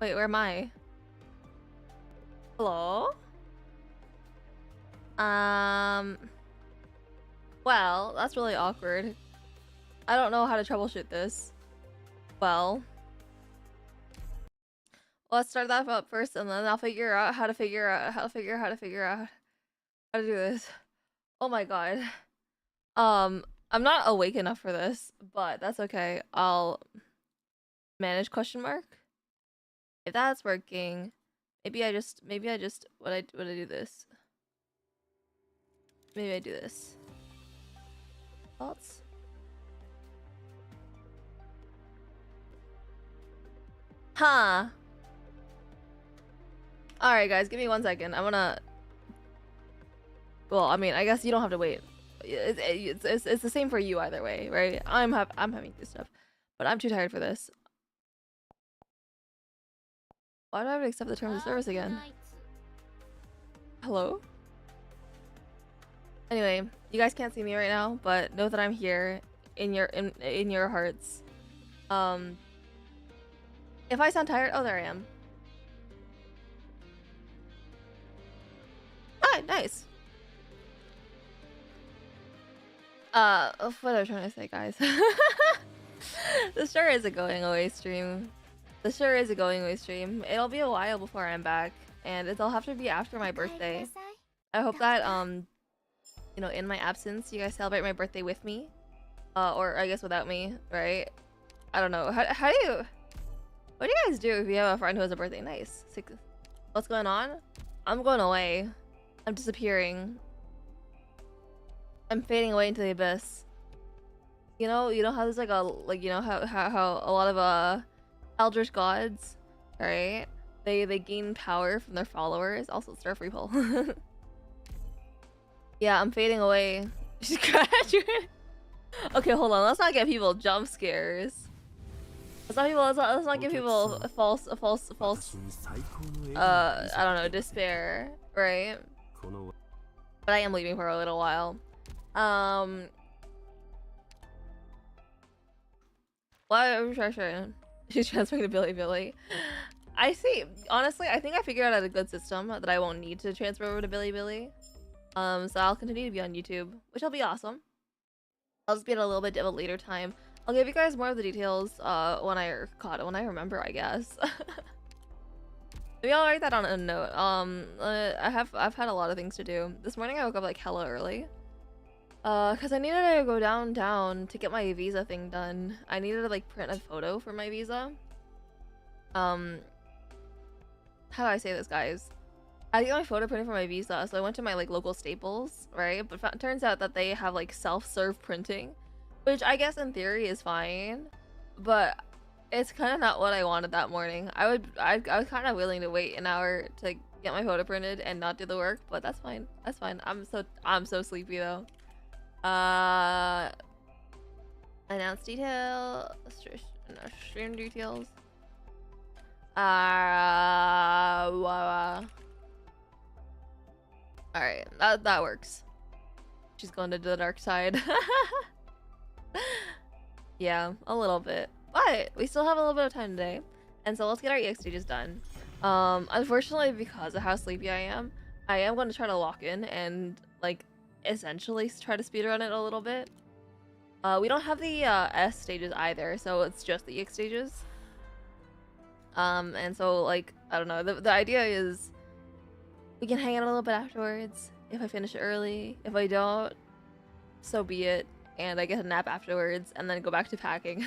Wait, where am I? Hello? Well, that's really awkward. I don't know how to troubleshoot this. Well, let's start that up first, and then I'll figure out how to do this. Oh my god. I'm not awake enough for this, but that's okay. I'll manage question mark. If that's working, maybe I just would I do this? Maybe I do this. Thoughts? Huh. Alright guys, give me 1 second. I'm gonna... Well, I mean, I guess you don't have to wait. It's the same for you either way, right? I'm having to do stuff, but I'm too tired for this. Why do I have to accept the terms of service again? Hello? Anyway, you guys can't see me right now, but know that I'm here in your hearts. If I sound tired, oh, there I am. Ah, nice. What am I trying to say, guys? This sure is a going away stream. This sure is a going away stream. It'll be a while before I'm back, and it'll have to be after my birthday. I hope that you know, in my absence, you guys celebrate my birthday with me, or I guess without me, right? I don't know. How do you? What do you guys do if you have a friend who has a birthday? Nice. What's going on? I'm going away. I'm disappearing. I'm fading away into the abyss. You know how there's like you know how a lot of eldritch gods, right? They gain power from their followers. Also, Star Free Pull. Yeah, I'm fading away. She's graduating. Okay, hold on. Let's not get people jump scares. Let's not give people a false I don't know, despair, right? But I am leaving for a little while. Why? Sure. She's transferring to Billy. I see. Honestly, I think I figured out a good system that I won't need to transfer over to Billy. So I'll continue to be on YouTube, which will be awesome. I'll just be at a little bit of a later time. I'll give you guys more of the details when I remember, I guess. Maybe I'll write that on a note. I've had a lot of things to do. This morning I woke up like hella early. Cause I needed to go downtown to get my visa thing done. I needed to like print a photo for my visa. How do I say this, guys? I got my photo printed for my visa, so I went to my like local Staples, right? But turns out that they have like self-serve printing, which I guess in theory is fine, but it's kind of not what I wanted that morning. I was kind of willing to wait an hour to get my photo printed and not do the work, but that's fine. That's fine. I'm so sleepy though. Announce detail, stream details. All right, that works. She's going to the dark side. Yeah, a little bit, but we still have a little bit of time today, and so let's get our EX stages done. Unfortunately, because of how sleepy I am going to try to lock in and like essentially try to speedrun it a little bit. We don't have the S stages either, so it's just the EX stages. And so like I don't know. The idea is we can hang out a little bit afterwards if I finish it early. If I don't, so be it. And I get a nap afterwards and then go back to packing.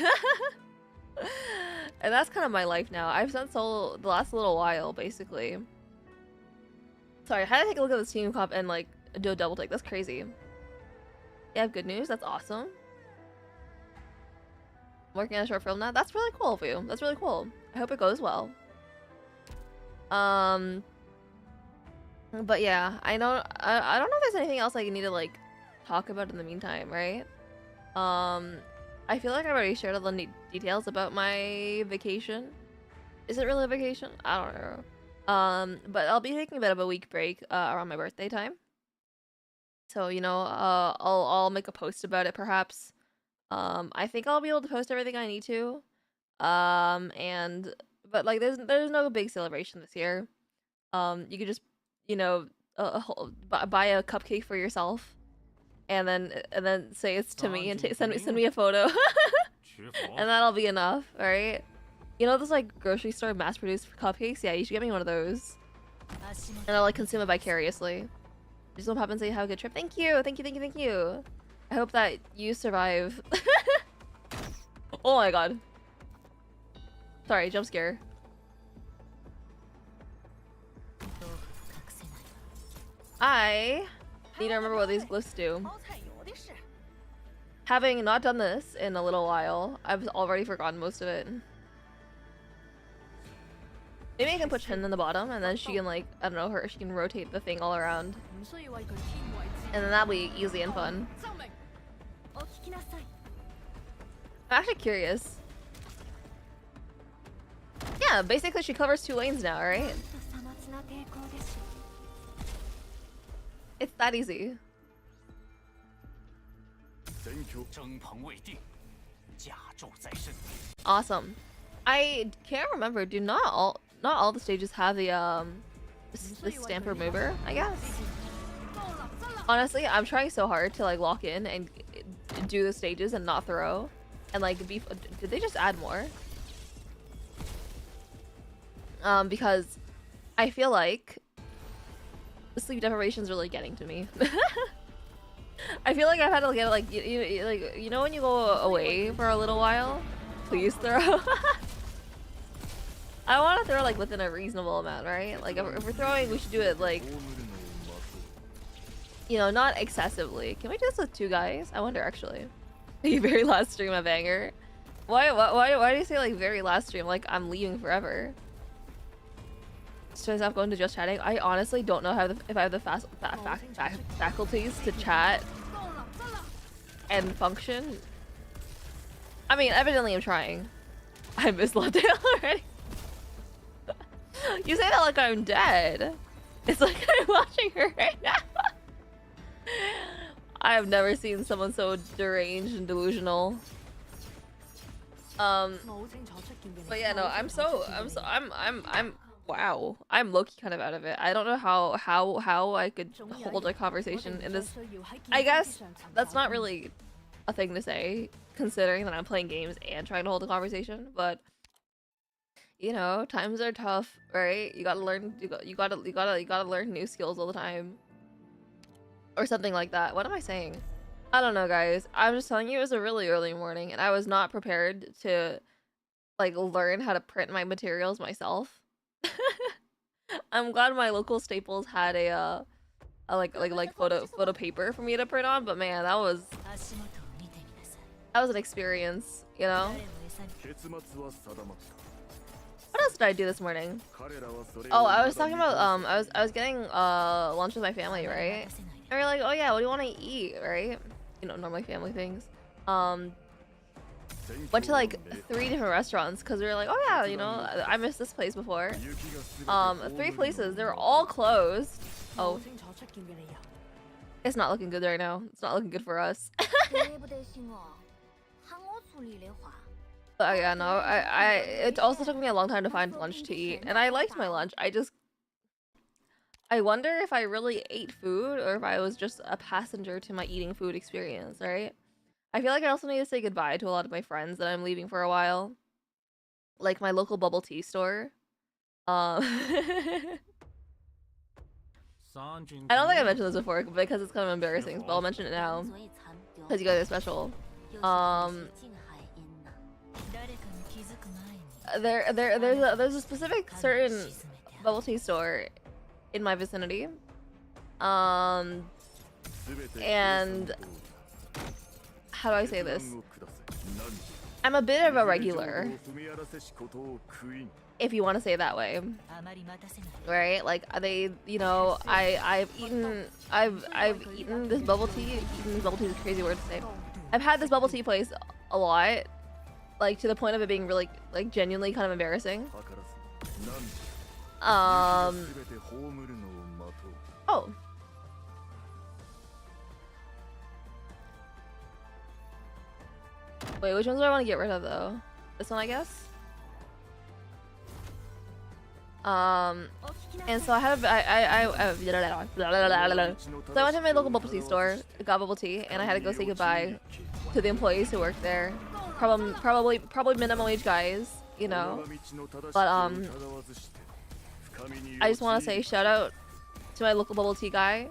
And that's kind of my life now. I've done solo the last little while, basically. Sorry, I had to take a look at this team comp and like do a double take. That's crazy. You have good news. That's awesome. Working on a short film now. That's really cool for you. That's really cool. I hope it goes well. But yeah, I don't know if there's anything else I need to like talk about in the meantime, right? I feel like I already shared all the details about my vacation. Is it really a vacation? I don't know. But I'll be taking a bit of a week break around my birthday time. So, you know, I'll make a post about it perhaps. I think I'll be able to post everything I need to. But like there's no big celebration this year. You could just, you know, buy a cupcake for yourself and then say it's to me and send me a photo. And that'll be enough, alright? You know those like grocery store mass-produced cupcakes? Yeah, you should get me one of those. And I'll like consume it vicariously. Just hope happens that you have a good trip. Thank you! Thank you, thank you, thank you! I hope that you survive. Oh my god. Sorry, jump scare. I need to remember what these glyphs do. Having not done this in a little while, I've already forgotten most of it. Maybe I can put Chen in the bottom and then she can like, I don't know, she can rotate the thing all around. And then that'll be easy and fun. I'm actually curious. Yeah, basically she covers 2 lanes now, right? It's that easy. Awesome. I can't remember. Do not all the stages have the stamp remover, I guess. Honestly, I'm trying so hard to like lock in and do the stages and not throw. And like did they just add more? Because I feel like the sleep deprivation is really getting to me. I feel like I've had to get like you know when you go away for a little while, please throw. I want to throw like within a reasonable amount, right? Like if we're throwing, we should do it like, you know, not excessively. Can we do this with 2 guys? I wonder actually. The very last stream of Anger. Why do you say like very last stream? Like I'm leaving forever. Should I stop going to just chatting? I honestly don't know if I have the faculties to chat and function. I mean, evidently I'm trying. I miss Latte already. You say that like I'm dead. It's like I'm watching her right now. I have never seen someone so deranged and delusional. But yeah, no, I'm wow, I'm low-key kind of out of it. I don't know how I could hold a conversation in this. I guess that's not really a thing to say, considering that I'm playing games and trying to hold a conversation. But you know, times are tough, right? You gotta learn. You gotta learn new skills all the time, or something like that. What am I saying? I don't know, guys. I'm just telling you, it was a really early morning, and I was not prepared to like learn how to print my materials myself. I'm glad my local Staples had a like photo paper for me to print on, but man, that was an experience, you know? What else did I do this morning? Oh, I was talking about I was getting lunch with my family, right? And we're like, oh yeah, what do you want to eat, right? You know, normally family things. Went to like 3 different restaurants because we were like, oh yeah, you know, I missed this place before. 3 places, they're all closed. Oh, it's not looking good right now. It's not looking good for us. But yeah, no, it also took me a long time to find lunch to eat, and I liked my lunch. I wonder if I really ate food or if I was just a passenger to my eating food experience, right? I feel like I also need to say goodbye to a lot of my friends that I'm leaving for a while. Like my local bubble tea store. I don't think I mentioned this before because it's kind of embarrassing, but I'll mention it now. Because you guys are special. There's a specific certain bubble tea store in my vicinity. And how do I say this? I'm a bit of a regular, if you want to say it that way, right? Like they, you know, I've eaten this bubble tea. Eaten this bubble tea is a crazy word to say. I've had this bubble tea place a lot, like to the point of it being really, like, genuinely kind of embarrassing. Oh. Wait, which ones do I want to get rid of though? This one, I guess. And so I had so I went to my local bubble tea store, got bubble tea, and I had to go say goodbye to the employees who worked there. Probably minimum wage guys, you know. But I just want to say shout out to my local bubble tea guy,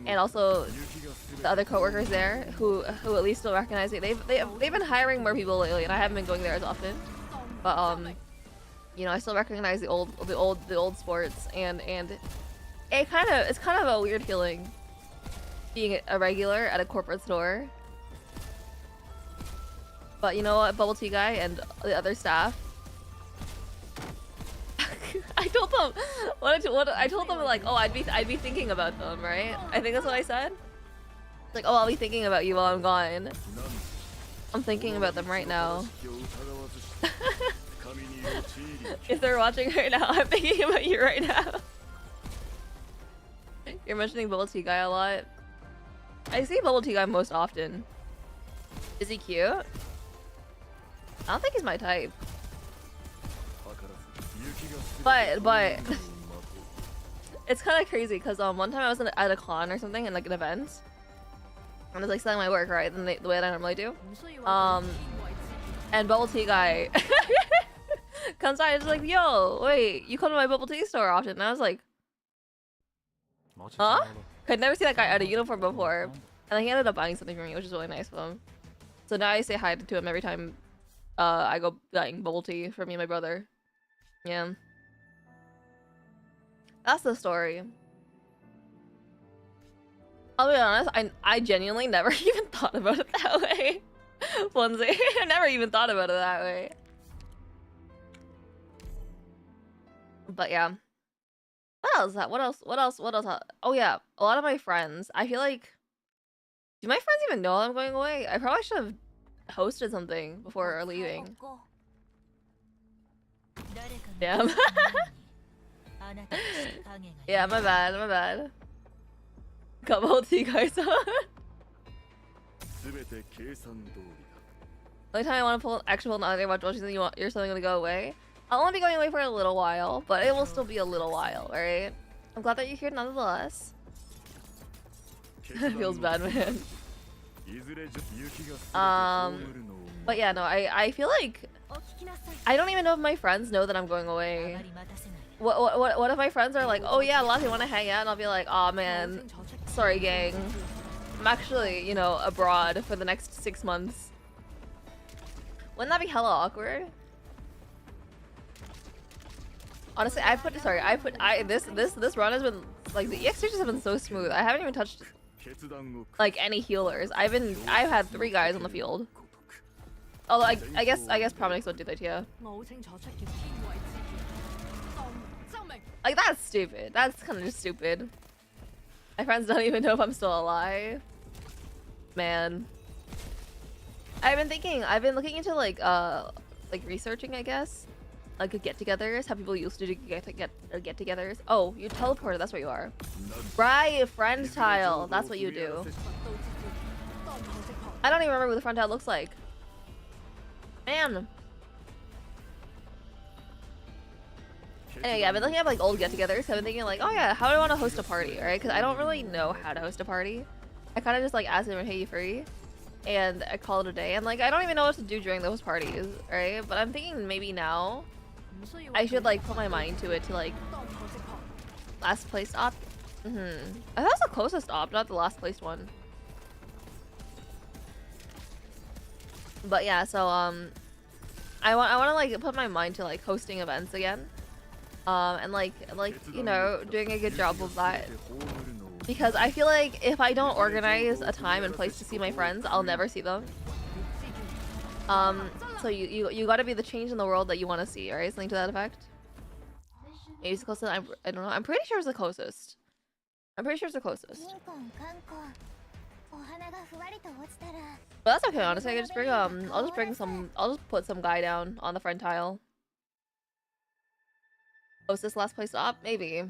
and also the other coworkers there who at least still recognize me. They've been hiring more people lately, and I haven't been going there as often. But you know, I still recognize the old sports, and it's kind of a weird feeling being a regular at a corporate store. But you know what, bubble tea guy and the other staff, I told them I told them, like, oh, I'd be thinking about them, right? I think that's what I said. Like, oh, I'll be thinking about you while I'm gone. I'm thinking about them right now. If they're watching right now, I'm thinking about you right now. You're mentioning bubble tea guy a lot. I see bubble tea guy most often. Is he cute? I don't think he's my type. But it's kind of crazy because one time I was at a con or something, in like an event, and I was like selling my work, right, the way that I normally do. And bubble tea guy comes by and is like, yo, wait, you come to my bubble tea store often? And I was like, huh? I'd never seen that guy out of uniform before, and he ended up buying something for me, which is really nice of him. So now I say hi to him every time I go buying bubble tea for me and my brother. Yeah. That's the story. I'll be honest, I genuinely never even thought about it that way. Onesie. I never even thought about it that way. But yeah. What else? Oh yeah, a lot of my friends, I feel like, do my friends even know I'm going away? I probably should have hosted something before leaving. Damn. Yeah, my bad. Couple tea guys on. Only time I want to actually pull another watch watching you're suddenly gonna go away. I'll only be going away for a little while, but it will still be a little while, alright? I'm glad that you're here nonetheless. It feels bad, man. But yeah, no, I feel like I don't even know if my friends know that I'm going away. What if my friends are like, oh yeah, Lottie, wanna hang out? And I'll be like, aw man, sorry gang. I'm actually, you know, abroad for the next 6 months. Wouldn't that be hella awkward? Honestly, this run has been like the EX stages have been so smooth. I haven't even touched like any healers. I've had 3 guys on the field. Although I guess Prominix won't do that, yeah. Like that's stupid. That's kind of just stupid. My friends don't even know if I'm still alive. Man. I've been looking into like researching, I guess. Like get-togethers, how people used to do get-togethers. Oh, you're teleported, that's what you are. Right, friend tile, that's what you do. I don't even remember what the friend tile looks like. Man. Anyway, yeah, I've been looking at like old get-togethers, so I've been thinking like, oh yeah, how do I want to host a party, right? Because I don't really know how to host a party. I kind of just like ask them, hey, you free? And I call it a day. And like, I don't even know what to do during those parties, right? But I'm thinking maybe now I should like put my mind to it to like last place opt. I thought it was the closest opt, not the last placed one. But yeah, so I want to like put my mind to like hosting events again. And like you know, doing a good job of that. Because I feel like if I don't organize a time and place to see my friends, I'll never see them. So you gotta be the change in the world that you want to see, right? Something to that effect. Maybe it's the closest. I don't know. I'm pretty sure it's the closest. I'm pretty sure it's the closest. But that's okay, honestly. I can just bring I'll just put some guy down on the friend tile. Closest last place op? Maybe.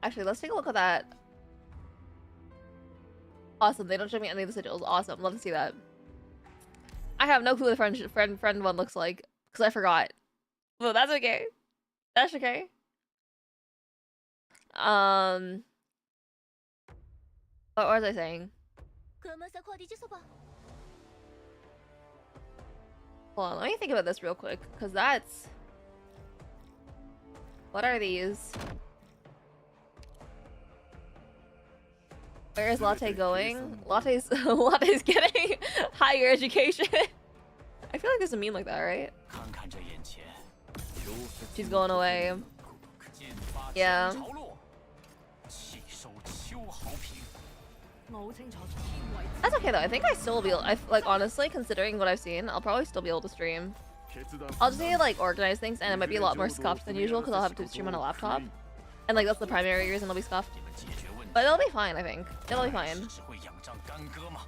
Actually, let's take a look at that. Awesome, they don't show me any of the sigils. Awesome, love to see that. I have no clue what the friend one looks like, because I forgot. Well, that's okay. That's okay. What was I saying? Hold on, let me think about this real quick, because that's... What are these? Where is Latte going? Latte's getting higher education. I feel like there's a meme like that, right? She's going away. Yeah. That's okay though. I think I still will be. Like honestly, considering what I've seen, I'll probably still be able to stream. I'll just need to like organize things, and it might be a lot more scuffed than usual because I'll have to stream on a laptop, and like that's the primary reason it'll be scuffed. But it'll be fine, I think. It'll be fine.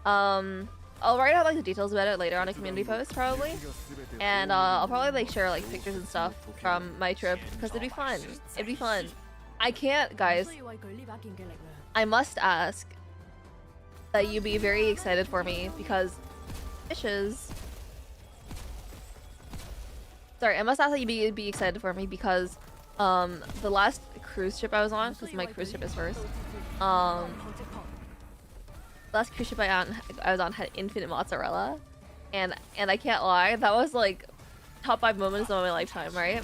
I'll write out like the details about it later on a community post probably, and I'll probably like share like pictures and stuff from my trip because it'd be fun. It'd be fun. I can't, guys. I must ask that you be very excited for me because fishes. Sorry, I must ask that you be excited for me because the last cruise ship I was on, because my cruise ship is first. Last cruise ship I was on had infinite mozzarella, and I can't lie, that was like top 5 moments of my lifetime, right?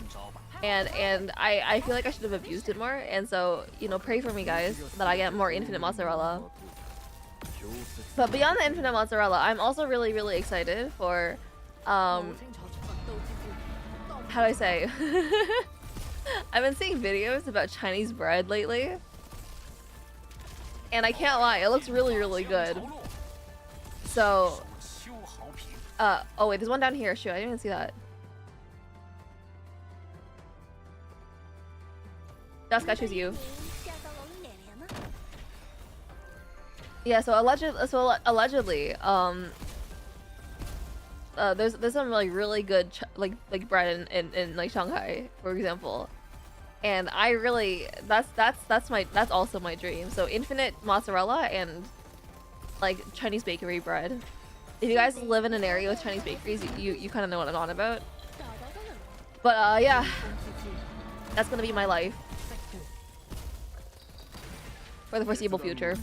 And I feel like I should have abused it more, and so you know, pray for me guys that I get more infinite mozzarella. But beyond the infinite mozzarella, I'm also really excited for how do I say? I've been seeing videos about Chinese bread lately. And I can't lie, it looks really good. So, oh wait, there's one down here. Shoot, I didn't even see that. Dusk, I choose you. Yeah, so allegedly, there's some like really good like bread in like Shanghai, for example. And I really that's also my dream. So infinite mozzarella and like Chinese bakery bread. If you guys live in an area with Chinese bakeries, you kind of know what I'm on about. But yeah, that's gonna be my life for the foreseeable future.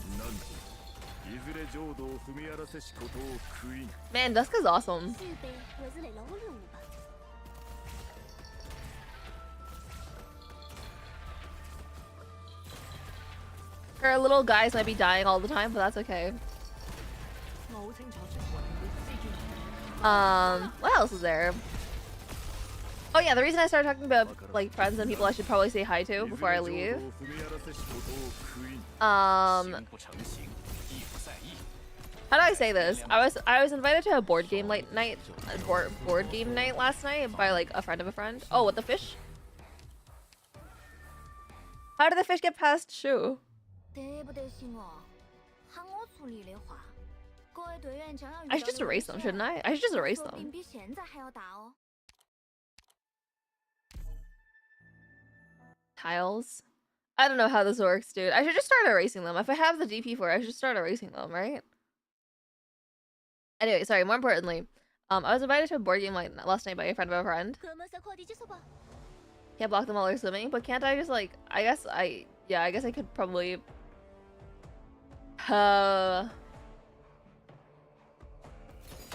Man, Dusk is awesome. Her little guys might be dying all the time, but that's okay. What else is there? Oh yeah, the reason I started talking about like friends and people I should probably say hi to before I leave. How do I say this? I was invited to a board game night board game night last night by like a friend of a friend. Oh, what the fish? How did the fish get past Shu? I should just erase them, shouldn't I? I should just erase them. Tiles? I don't know how this works, dude. I should just start erasing them. If I have the DP for it, I should start erasing them, right? Anyway, sorry, more importantly, I was invited to a board game like last night by a friend of a friend. Can't block them while they're swimming, but can't I just like, I guess I could probably... I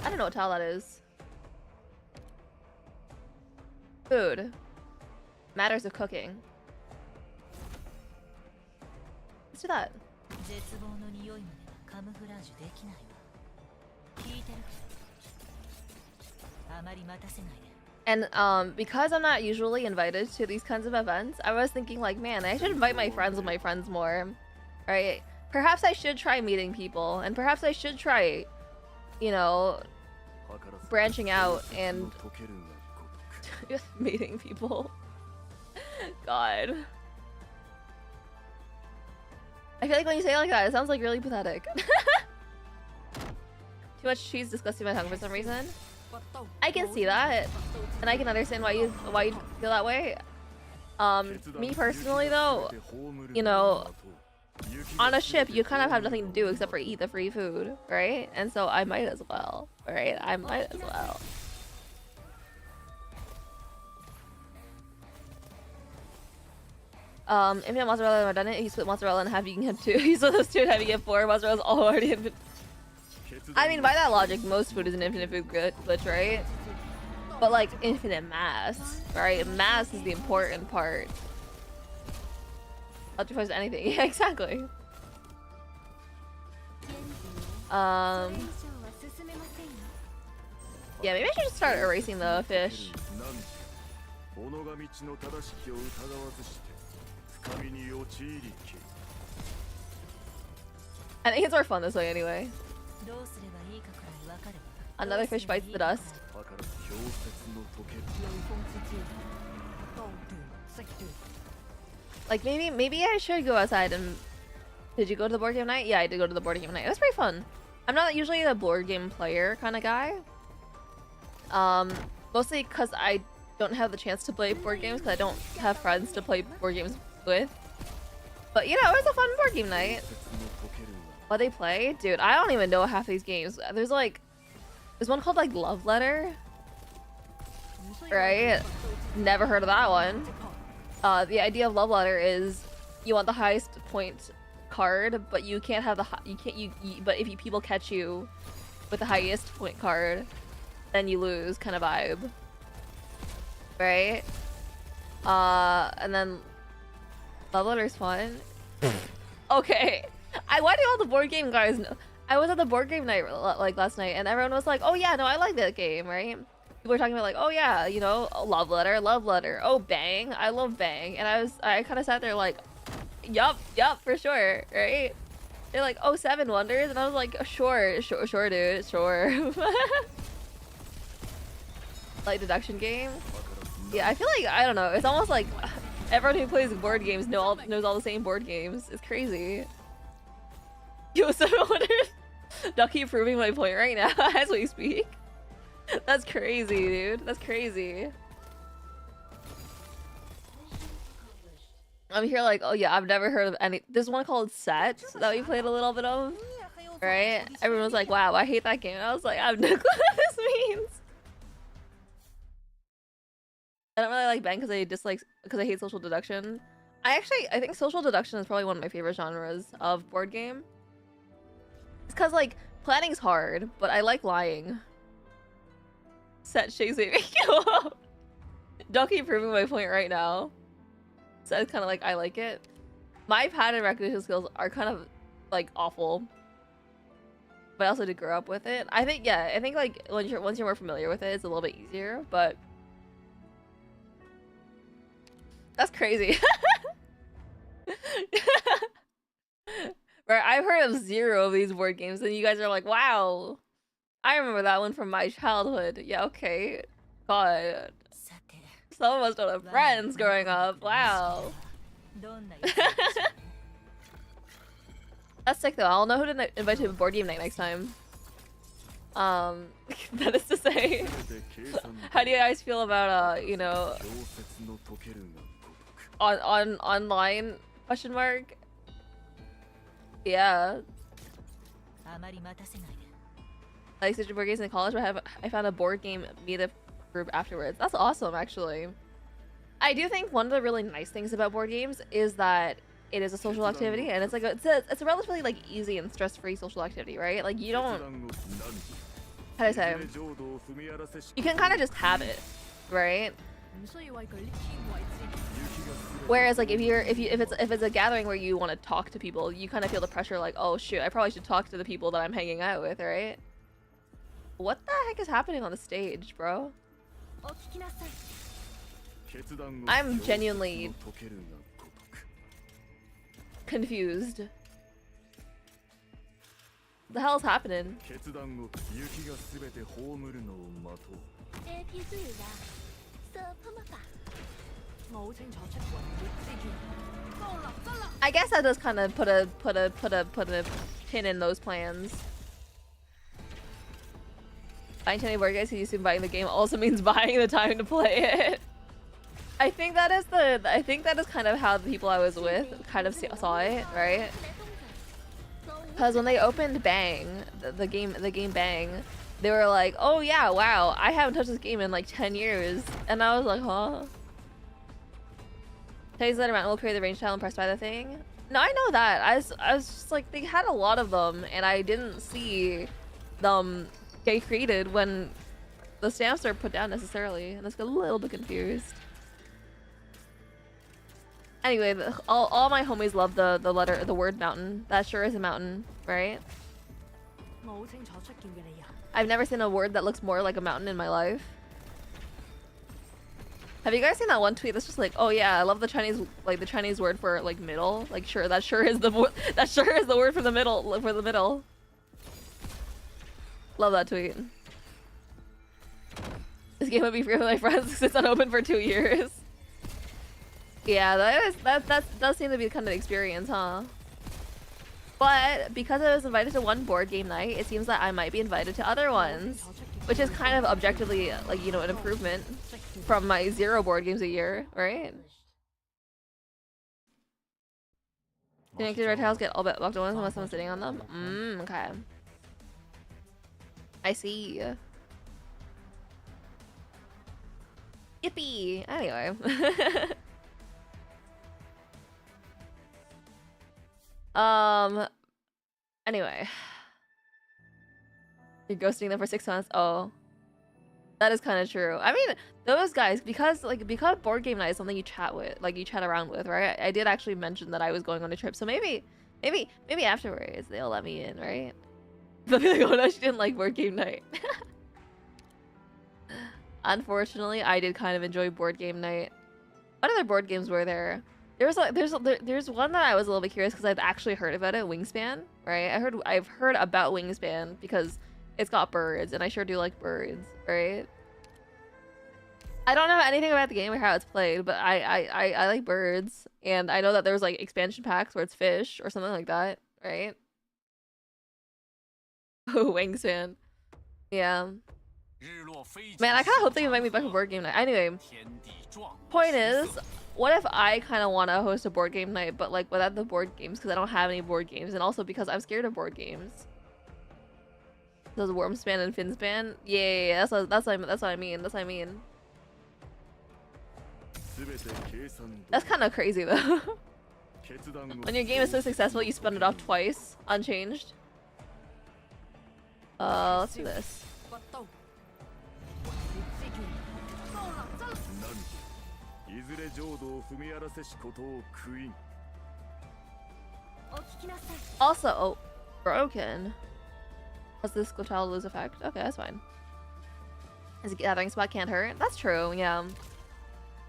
don't know what tile that is. Food. Matters of cooking. Let's do that. And because I'm not usually invited to these kinds of events, I was thinking like, man, I should invite my friends with my friends more, right? Perhaps I should try meeting people, and perhaps I should try, you know, branching out and just meeting people. God. I feel like when you say it like that, it sounds like really pathetic. Too much cheese disgusting my tongue for some reason. I can see that, and I can understand why you feel that way. Me personally though, you know, on a ship you kind of have nothing to do except for eat the free food, right? And so I might as well, right? I might as well. Infinite mozzarella and redundant. He split mozzarella in half, you can get 2. He split those 2 in half, you get 4. Mozzarella's already infinite. I mean, by that logic, most food is an infinite food glitch, right? But like infinite mass, right? Mass is the important part. Electrifies anything. Yeah, exactly. Yeah, maybe I should just start erasing the fish. I think it's more fun this way anyway. Another fish bites the dust. Like maybe I should go outside and... Did you go to the board game night? Yeah, I did go to the board game night. It was pretty fun. I'm not usually a board game player kind of guy. Mostly because I don't have the chance to play board games because I don't have friends to play board games with. But you know, it was a fun board game night. What they play? Dude, I don't even know half these games. There's one called like Love Letter. Right? Never heard of that one. The idea of Love Letter is you want the highest point card, but you can't have but if people catch you with the highest point card, then you lose kind of vibe. Right? And then Love Letter's fun. Okay. Why do all the board game guys know? I was at the board game night like last night, and everyone was like, "Oh yeah, no, I like that game," right? People were talking about like, "Oh yeah, you know, Love Letter, Love Letter. Oh Bang, I love Bang," and I kind of sat there like, "Yup, for sure," right? They're like, "Oh, Seven Wonders," and I was like, "Sure, dude, sure." Like deduction game. Yeah, I feel like I don't know. It's almost like everyone who plays board games knows all the same board games. It's crazy. Yo, Seven Wonders. Ducky proving my point right now as we speak. That's crazy, dude. That's crazy. I'm here like, oh yeah, I've never heard of any. There's one called Set that we played a little bit of, right? Everyone was like, wow, I hate that game. And I was like, I have no clue what this means. I don't really like Bang because I hate social deduction. I think social deduction is probably one of my favorite genres of board game. It's because like planning's hard, but I like lying. Set shakes me. Ducky proving my point right now. So it's kind of like I like it. My pattern recognition skills are kind of like awful. but I also did grow up with it. I think, yeah, I think like once you're more familiar with it, it's a little bit easier. But that's crazy. Right, I've heard of 0 of these board games, and you guys are like, wow, I remember that one from my childhood. Yeah, okay. God. Some of us don't have friends growing up. Wow. That's sick though. I'll know who to invite to a board game night next time. That is to say, how do you guys feel about you know, online question mark? Yeah. Like switching board games in college, but I found a board game meetup group afterwards. That's awesome, actually. I do think one of the really nice things about board games is that it is a social activity, and it's like it's a relatively like easy and stress-free social activity, right? Like you don't, how do I say? You can kind of just have it, right? Whereas like if it's a gathering where you want to talk to people, you kind of feel the pressure like, oh shoot, I probably should talk to the people that I'm hanging out with, right? What the heck is happening on the stage, bro? I'm genuinely confused. What the hell is happening? I guess that does kind of put a pin in those plans. Buying 20 board games, you assume buying the game also means buying the time to play it. I think that is kind of how the people I was with kind of saw it, right? Because when they opened Bang, the game Bang, they were like, "Oh yeah, wow, I haven't touched this game in like 10 years," and I was like, "Huh?" Today's letter mountain will create the range tile and press by the thing. No, I know that. I was just like, they had a lot of them, and I didn't see them get created when the stamps are put down necessarily, and I just got a little bit confused. Anyway, all my homies love the word mountain. That sure is a mountain, right? I've never seen a word that looks more like a mountain in my life. Have you guys seen that one tweet that's just like, oh yeah, I love the Chinese word for like middle. Like sure, that sure is the word for the middle. Love that tweet. This game would be free with my friends because it's unopened for 2 years. Yeah, that does seem to be kind of the experience, huh? But because I was invited to one board game night, it seems that I might be invited to other ones, which is kind of objectively, like, you know, an improvement from my 0 board games a year, right? Connected red tiles get all but locked at once unless someone's sitting on them. Okay. I see. Yippee! Anyway. Anyway. You're ghosting them for 6 months? Oh. That is kind of true. I mean, those guys, because board game night is something you chat with, like you chat around with, right? I did actually mention that I was going on a trip, so maybe afterwards they'll let me in, right? They'll be like, oh no, she didn't like board game night. Unfortunately, I did kind of enjoy board game night. What other board games were there? There's one that I was a little bit curious because I've actually heard about it, Wingspan, right? I've heard about Wingspan because it's got birds, and I sure do like birds, right? I don't know anything about the game or how it's played, but I like birds, and I know that there's like expansion packs where it's fish or something like that, right? Oh, Wingspan. Yeah. Man, I kind of hope they invite me back to board game night. Anyway, point is, what if I kind of want to host a board game night, but like without the board games because I don't have any board games, and also because I'm scared of board games. Those Wormspan and Finspan? Yeah, that's what I mean. That's what I mean. That's kind of crazy though. When your game is so successful, you spend it off twice, unchanged. Let's do this. Also, oh, broken. Does this glitch lose effect? Okay, that's fine. Is a gathering spot can't hurt? That's true, yeah.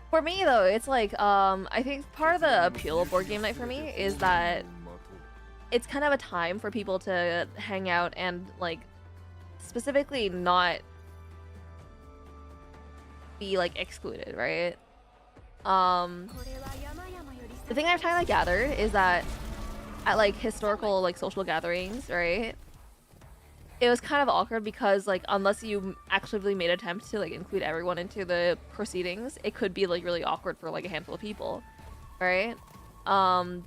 For me though, it's like I think part of the appeal of board game night for me is that it's kind of a time for people to hang out and like specifically not be like excluded, right? The thing I've kind of gathered is that at like historical like social gatherings, right? It was kind of awkward because like unless you actively made attempts to like include everyone into the proceedings, it could be like really awkward for like a handful of people, right? But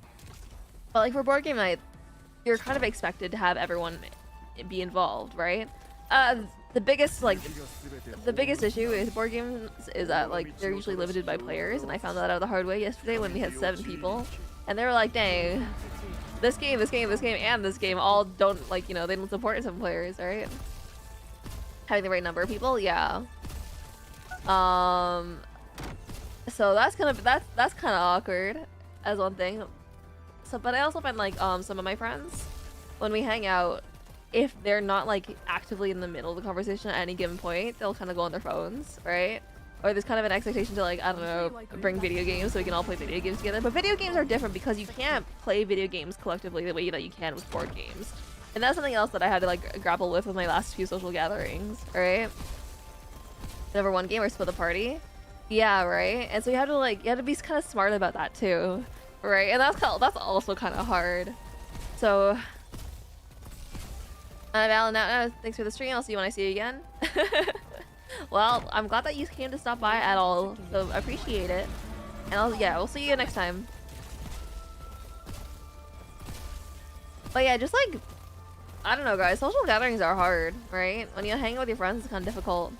like for board game night, you're kind of expected to have everyone be involved, right? The biggest issue with board games is that like they're usually limited by players, and I found that out the hard way yesterday when we had 7 people, and they were like, "Dang, this game, and this game all don't like they don't support some players, right?" Having the right number of people, yeah. So that's kind of awkward as one thing. So, but I also find like some of my friends when we hang out, if they're not like actively in the middle of the conversation at any given point, they'll kind of go on their phones, right? Or there's kind of an expectation to like, I don't know, bring video games so we can all play video games together. But video games are different because you can't play video games collectively the way you can with board games. And that's something else that I had to like grapple with my last few social gatherings, right? Whenever one game or split the party. Yeah, right? And so you have to be kind of smart about that too, right? And that's also kind of hard. So Alan, thanks for the stream. I'll see you when I see you again. Well, I'm glad that you came to stop by at all, so I appreciate it. And we'll see you next time. But yeah, just like, I don't know guys, social gatherings are hard, right? When you hang out with your friends, it's kind of difficult.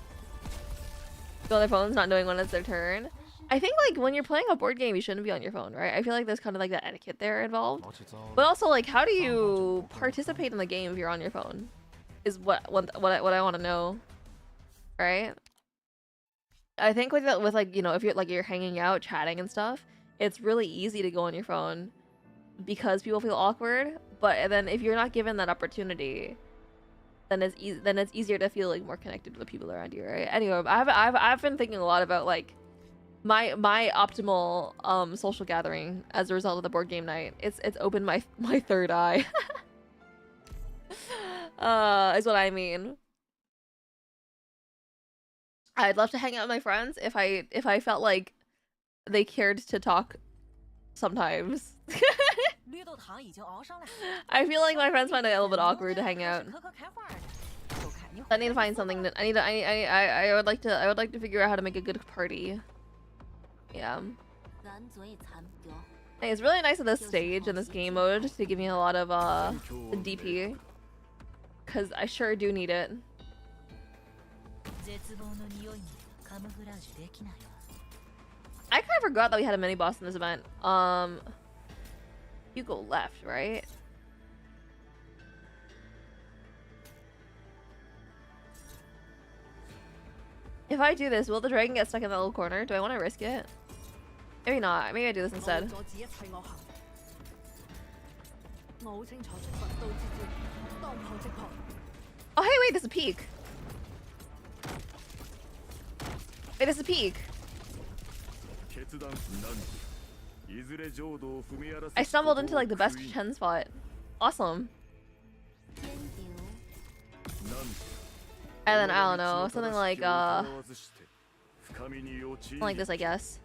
Go on their phones, not knowing when it's their turn. I think like when you're playing a board game, you shouldn't be on your phone, right? I feel like there's kind of like that etiquette there involved. But also like, how do you participate in the game if you're on your phone? Is what I want to know, right? I think with like if you're hanging out, chatting and stuff, it's really easy to go on your phone because people feel awkward. But then if you're not given that opportunity, then it's easier to feel like more connected to the people around you, right? Anyway, I've been thinking a lot about like my optimal social gathering as a result of the board game night. It's opened my third eye. Is what I mean. I'd love to hang out with my friends if I felt like they cared to talk sometimes. I feel like my friends find it a little bit awkward to hang out. I need to find something that I would like to figure out how to make a good party. Yeah. Hey, it's really nice at this stage in this game mode to give me a lot of DP, cause I sure do need it. I kind of forgot that we had a mini boss in this event. You go left, right? If I do this, will the dragon get stuck in that little corner? Do I want to risk it? Maybe not. Maybe I do this instead. Oh, hey, wait, there's a peak. Wait, there's a peak. I stumbled into like the best Chen spot. Awesome. And then I don't know, something like this, I guess.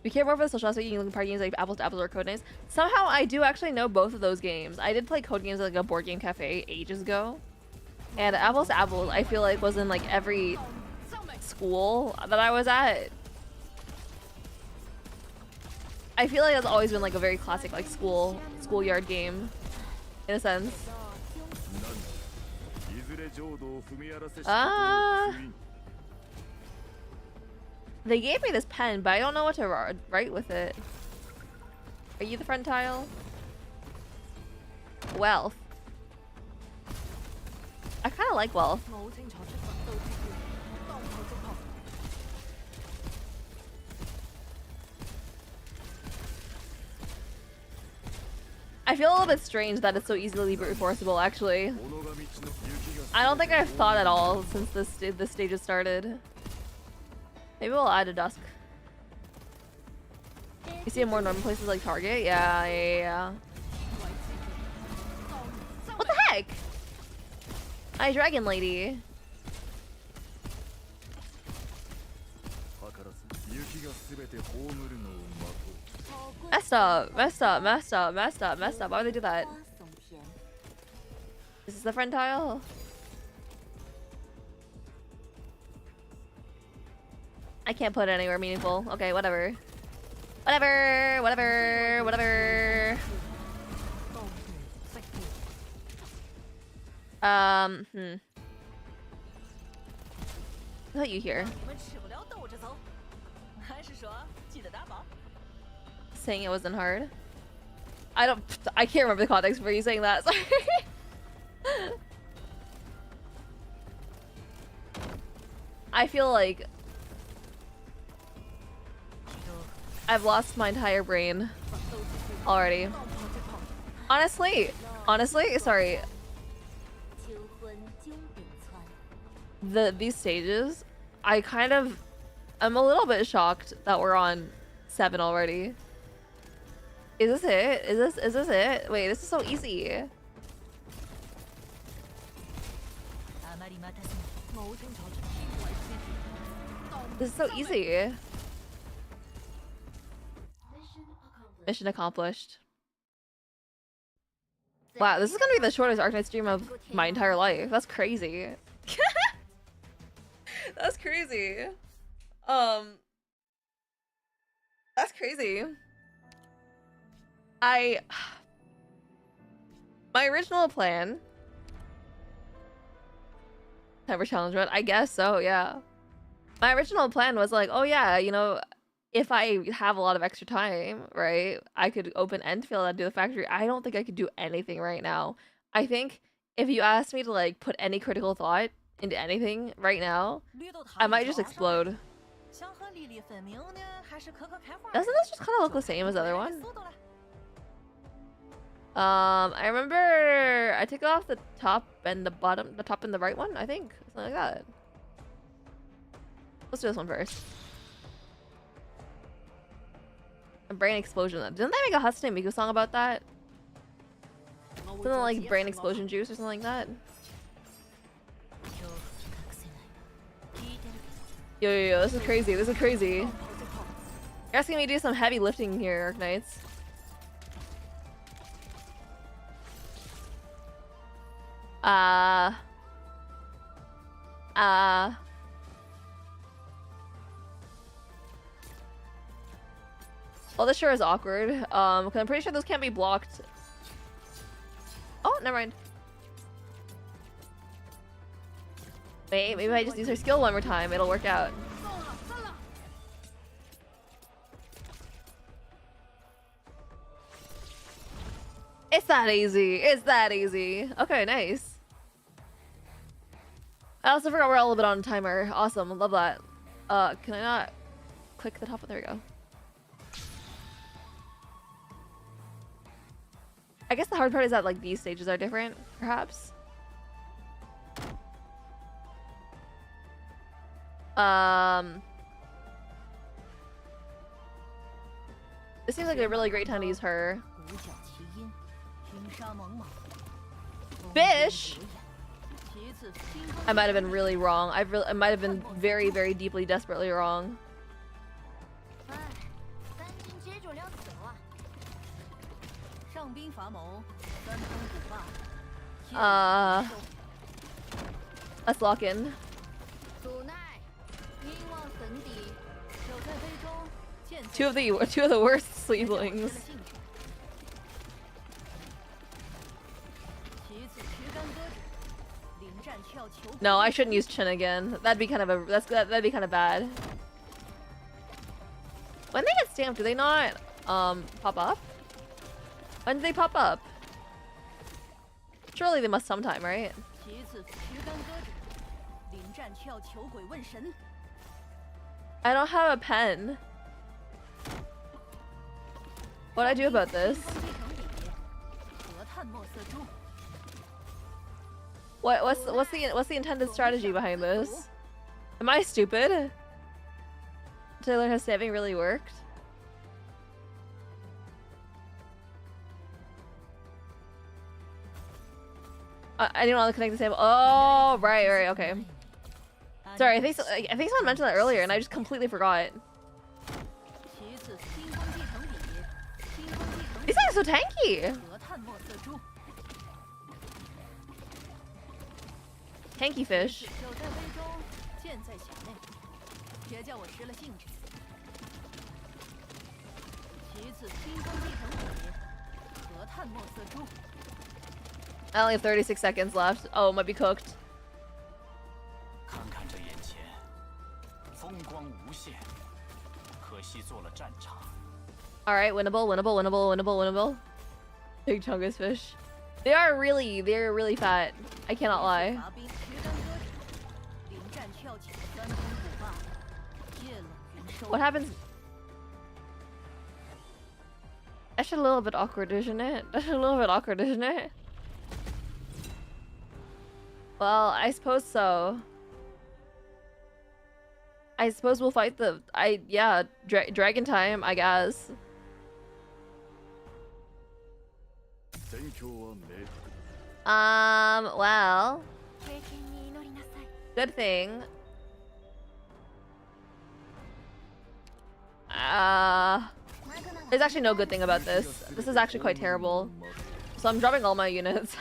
Be careful for the social aspect. You can look at party games like Apples to Apples or Codenames. Somehow I do actually know both of those games. I did play Code Games at like a board game cafe ages ago. And Apples to Apples I feel like was in like every school that I was at. I feel like that's always been like a very classic like schoolyard game in a sense. They gave me this pen, but I don't know what to write with it. Are you the front tile? Wealth. I kind of like wealth. I feel a little bit strange that it's so easily brute forceable, actually. I don't think I've thought at all since this stage has started. Maybe we'll add a dusk. You see it more in normal places like Target? Yeah. What the heck? Hi, Dragon Lady. Messed up. Why would they do that? Is this the friend tile? I can't put it anywhere meaningful. Okay, whatever. Whatever. What you here? Saying it wasn't hard. I can't remember the context for you saying that. Sorry. I feel like I've lost my entire brain already. Honestly, sorry. These stages, I'm a little bit shocked that we're on 7 already. Is this it? Is this it? Wait, this is so easy. This is so easy. Mission accomplished. Wow, this is gonna be the shortest Arknights stream of my entire life. That's crazy. That's crazy. That's crazy. My original plan. Never challenge run? I guess so, yeah. My original plan was like, oh yeah, you know, if I have a lot of extra time, right, I could open Endfield and do the factory. I don't think I could do anything right now. I think if you asked me to like put any critical thought into anything right now, I might just explode. Doesn't this just kind of look the same as the other one? I remember I took off the top and the bottom, the top and the right one, I think. Something like that. Let's do this one first. A brain explosion. Didn't they make a Hatsune Miku song about that? Something like brain explosion juice or something like that? Yo, this is crazy. This is crazy. You're asking me to do some heavy lifting here, Arknights. Well, this sure is awkward. Cause I'm pretty sure those can't be blocked. Oh, never mind. Wait, maybe I just use her skill one more time. It'll work out. It's that easy. It's that easy. Okay, nice. I also forgot we're a little bit on a timer. Awesome. Love that. Can I not click the top? There we go. I guess the hard part is that like these stages are different, perhaps. This seems like a really great time to use her. Fish! I might have been really wrong. I might have been very, very deeply, desperately wrong. Let's lock in. Two of the worst sleevelings. No, I shouldn't use Chin again. That'd be kind of that'd be kind of bad. When they get stamped, do they not pop up? When do they pop up? Surely they must sometime, right? I don't have a pen. What'd I do about this? What's the intended strategy behind this? Am I stupid? Taylor, has saving really worked? I didn't want to connect the same. Oh, right, okay. Sorry, I think someone mentioned that earlier, and I just completely forgot. These guys are so tanky. Tanky fish. I only have 36 seconds left. Oh, it might be cooked. Alright, winnable. Big chungus fish. They're really fat. I cannot lie. What happens? That's a little bit awkward, isn't it? Well, I suppose so. I suppose we'll fight the... yeah, dragon time, I guess. Well... Good thing. There's actually no good thing about this. This is actually quite terrible. So I'm dropping all my units.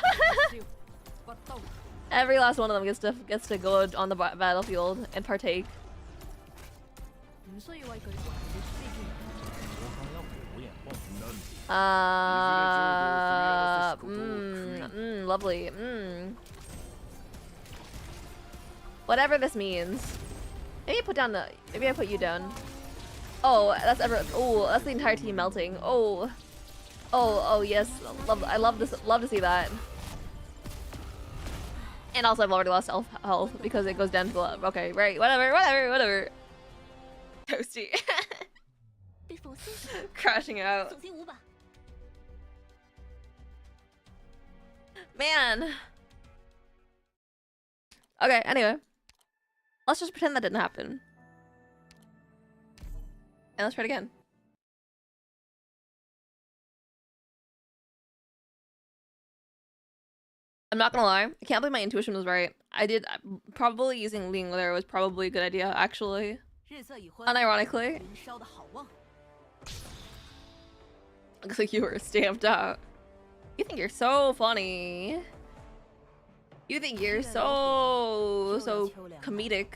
Every last one of them gets to go on the battlefield and partake. Lovely. Whatever this means. Maybe I put you down. Oh, that's that's the entire team melting. Oh, yes. I love this. Love to see that. And also, I've already lost health because it goes down to the left. Okay, right. Whatever. Toasty. Crashing out. Man. Okay, anyway. Let's just pretend that didn't happen. And let's try it again. I'm not gonna lie, I can't believe my intuition was right. Probably using Ling there was probably a good idea, actually. Unironically. Looks like you were stamped out. You think you're so funny. You think you're so comedic.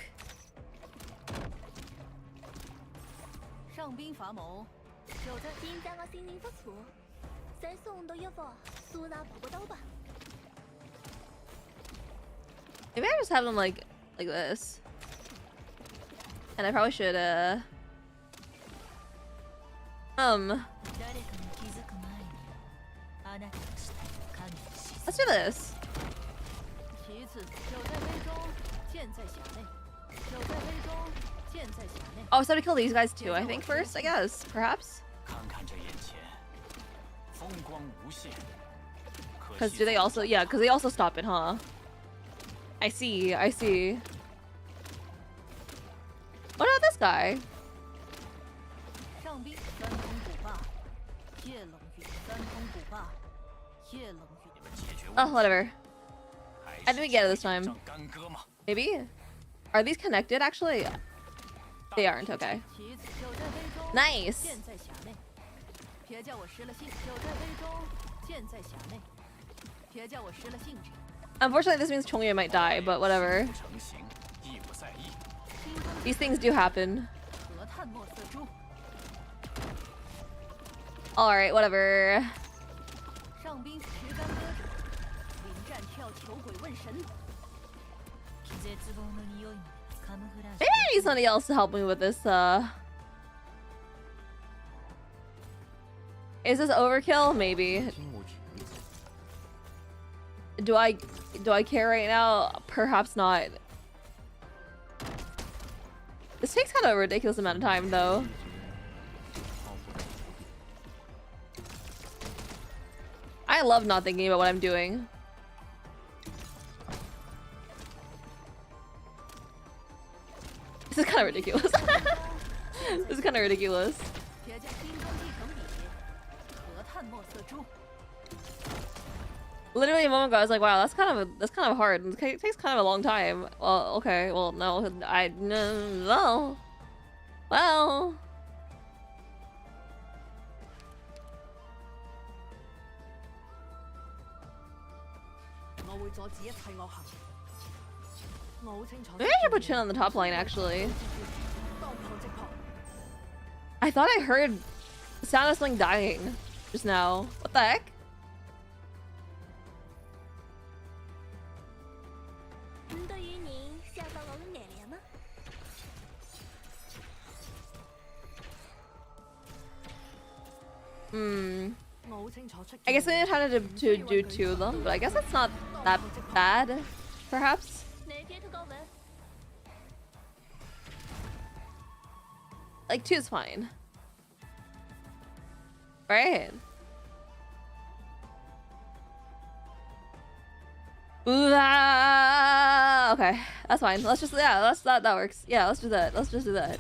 Maybe I just have them like this. And I probably should let's do this. Oh, so to kill these guys too, I think, first, I guess, perhaps. Because do they also, yeah, because they also stop it, huh? I see. What about this guy? Oh, whatever. I didn't get it this time. Maybe? Are these connected, actually? They aren't, okay. Nice! Unfortunately, this means Chongyu might die, but whatever. These things do happen. Alright, whatever. Maybe I need somebody else to help me with this, Is this overkill? Maybe. Do I care right now? Perhaps not. This takes kind of a ridiculous amount of time, though. I love not thinking about what I'm doing. This is kind of ridiculous. This is kind of ridiculous. Literally a moment ago, I was like, "Wow, that's kind of hard. It takes kind of a long time." Well, okay, well, no, no, well. Maybe I should put Chin on the top line, actually. I thought I heard the sound of something dying just now. What the heck? I guess I had to do 2 of them, but I guess that's not that bad, perhaps. Like 2 is fine. Right? Okay, that's fine. Let's just, yeah, that works. Yeah, let's do that. Let's just do that.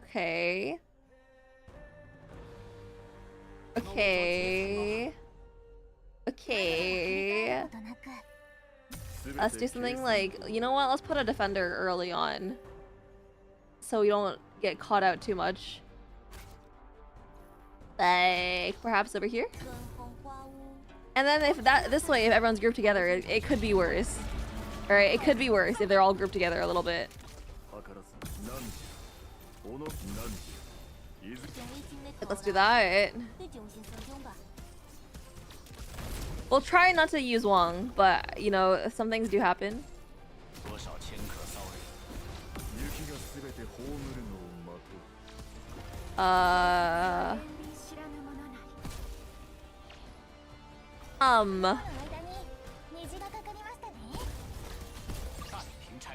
Okay. Okay. Okay. Let's do something like, you know what? Let's put a defender early on, so we don't get caught out too much. Like perhaps over here. And then if this way, if everyone's grouped together, it could be worse. All right, it could be worse if they're all grouped together a little bit. Let's do that. We'll try not to use Wong, but you know, some things do happen.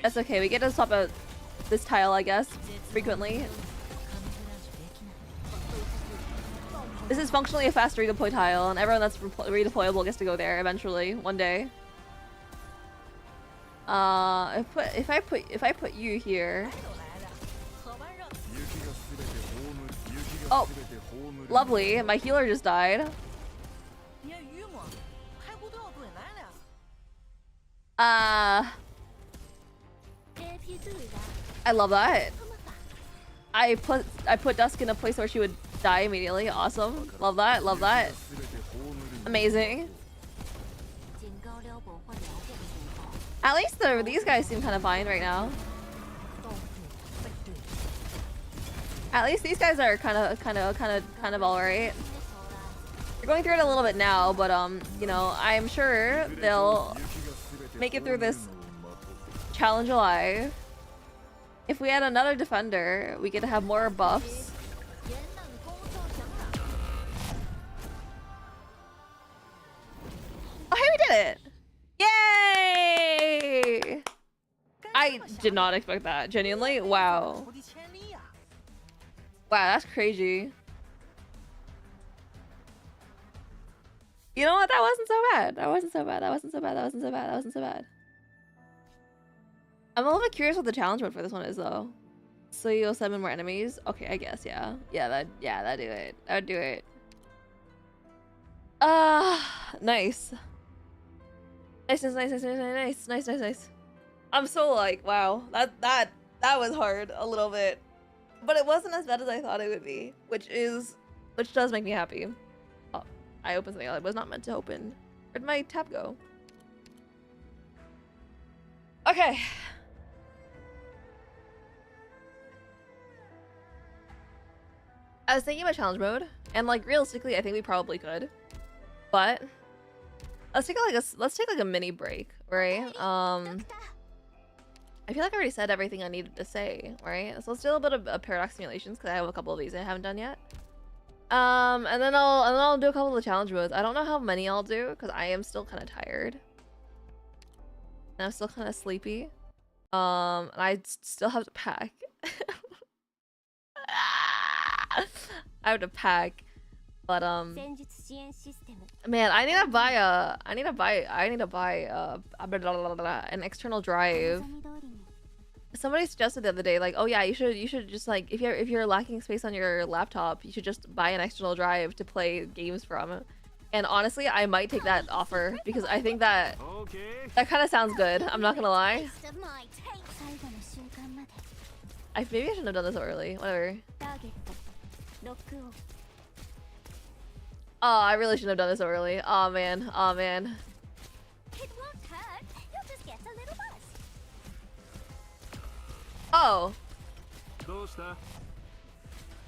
That's okay. We get to swap out this tile, I guess, frequently. This is functionally a fast redeploy tile, and everyone that's redeployable gets to go there eventually, one day. If I put you here. Oh, lovely! My healer just died. I love that. I put Dusk in a place where she would die immediately. Awesome. Love that. Love that. Amazing. At least these guys seem kind of fine right now. At least these guys are kind of all right. We're going through it a little bit now, but you know, I'm sure they'll make it through this challenge alive. If we had another defender, we get to have more buffs. Oh, hey, we did it! Yay! I did not expect that, genuinely. Wow. Wow, that's crazy. You know what? That wasn't so bad. That wasn't so bad. That wasn't so bad. That wasn't so bad. That wasn't so bad. I'm a little bit curious what the challenge mode for this one is, though. So you'll summon more enemies. Okay, I guess, yeah. That'd do it. That'd do it. Nice. Nice. I'm so like, wow. That was hard a little bit, but it wasn't as bad as I thought it would be, which does make me happy. Oh, I opened something I was not meant to open. Where'd my tab go? Okay. I was thinking about challenge mode, and like realistically, I think we probably could, but let's take like a mini break, right? I feel like I already said everything I needed to say, right? So let's do a little bit of paradox simulations because I have a couple of these I haven't done yet. And then I'll do a couple of the challenge modes. I don't know how many I'll do because I am still kind of tired, and I'm still kind of sleepy. And I still have to pack. I have to pack. But man, I need to buy an external drive. Somebody suggested the other day, like, oh yeah, you should just like if you're lacking space on your laptop, you should just buy an external drive to play games from. And honestly, I might take that offer because I think that kind of sounds good. I'm not gonna lie. Maybe I shouldn't have done this so early. Whatever. Oh, I really shouldn't have done this so early. Oh man. Oh man. It won't hurt. You'll just get a little buzz. Oh.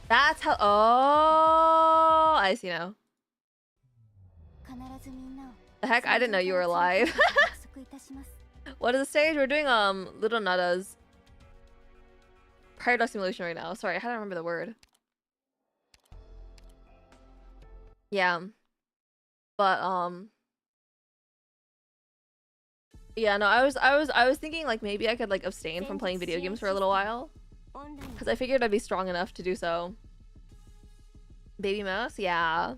That's how. Oh, I see now. The heck, I didn't know you were alive. What is the stage? We're doing Little Nada's Paradox Simulation right now. Sorry, I had to remember the word. Yeah. But yeah, no, I was thinking like maybe I could like abstain from playing video games for a little while. Cuz I figured I'd be strong enough to do so. Baby mouse? Yeah.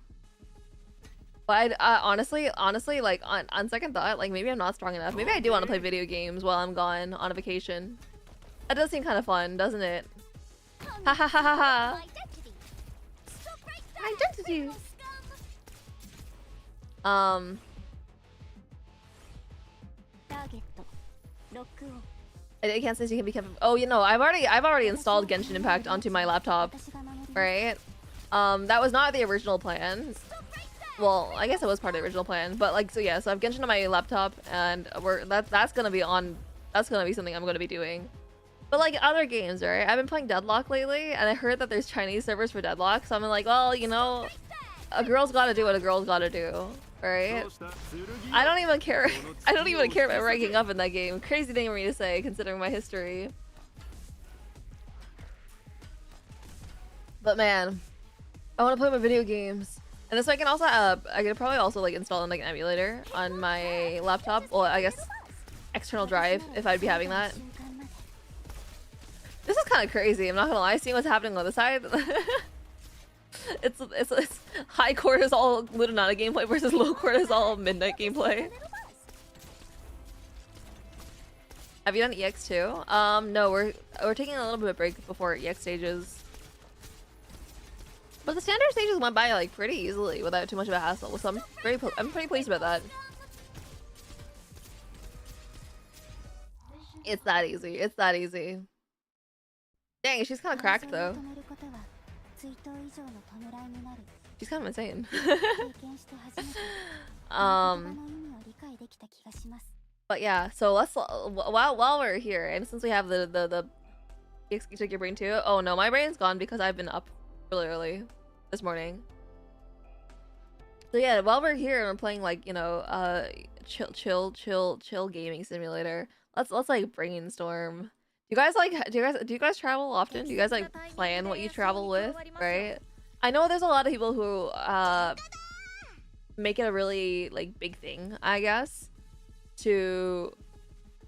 But honestly, like on second thought, like maybe I'm not strong enough. Maybe I do want to play video games while I'm gone on a vacation. That does seem kind of fun, doesn't it? Ha ha ha ha ha. Identity. I can't say you can be kept. Oh, you know, I've already installed Genshin Impact onto my laptop, right? That was not the original plan. Well, I guess it was part of the original plan, but like, so yeah, so I've Genshin on my laptop, and that's gonna be something I'm gonna be doing. But like other games, right? I've been playing Deadlock lately, and I heard that there's Chinese servers for Deadlock, so I'm like, well, you know, a girl's gotta do what a girl's gotta do, right? I don't even care. I don't even care about ranking up in that game. Crazy thing for me to say, considering my history. But man, I want to play my video games. And this way I can also, I could probably also like install like an emulator on my laptop. Well, I guess external drive if I'd be having that. This is kind of crazy. I'm not gonna lie. Seeing what's happening on the side. it's high cortisol Lutonata gameplay versus low cortisol midnight gameplay. Have you done EX2? No, we're taking a little bit of break before EX stages. But the standard stages went by like pretty easily without too much of a hassle, so I'm pretty pleased about that. It's that easy. It's that easy. Dang, she's kind of cracked though. She's kind of insane. But yeah, so let's while we're here, and since we have the you took your brain too. Oh no, my brain's gone because I've been up really early this morning. So yeah, while we're here and we're playing like, you know, chill gaming simulator, let's like brainstorm. Do you guys like do you guys travel often? Do you guys like plan what you travel with, right? I know there's a lot of people who make it a really like big thing, I guess, to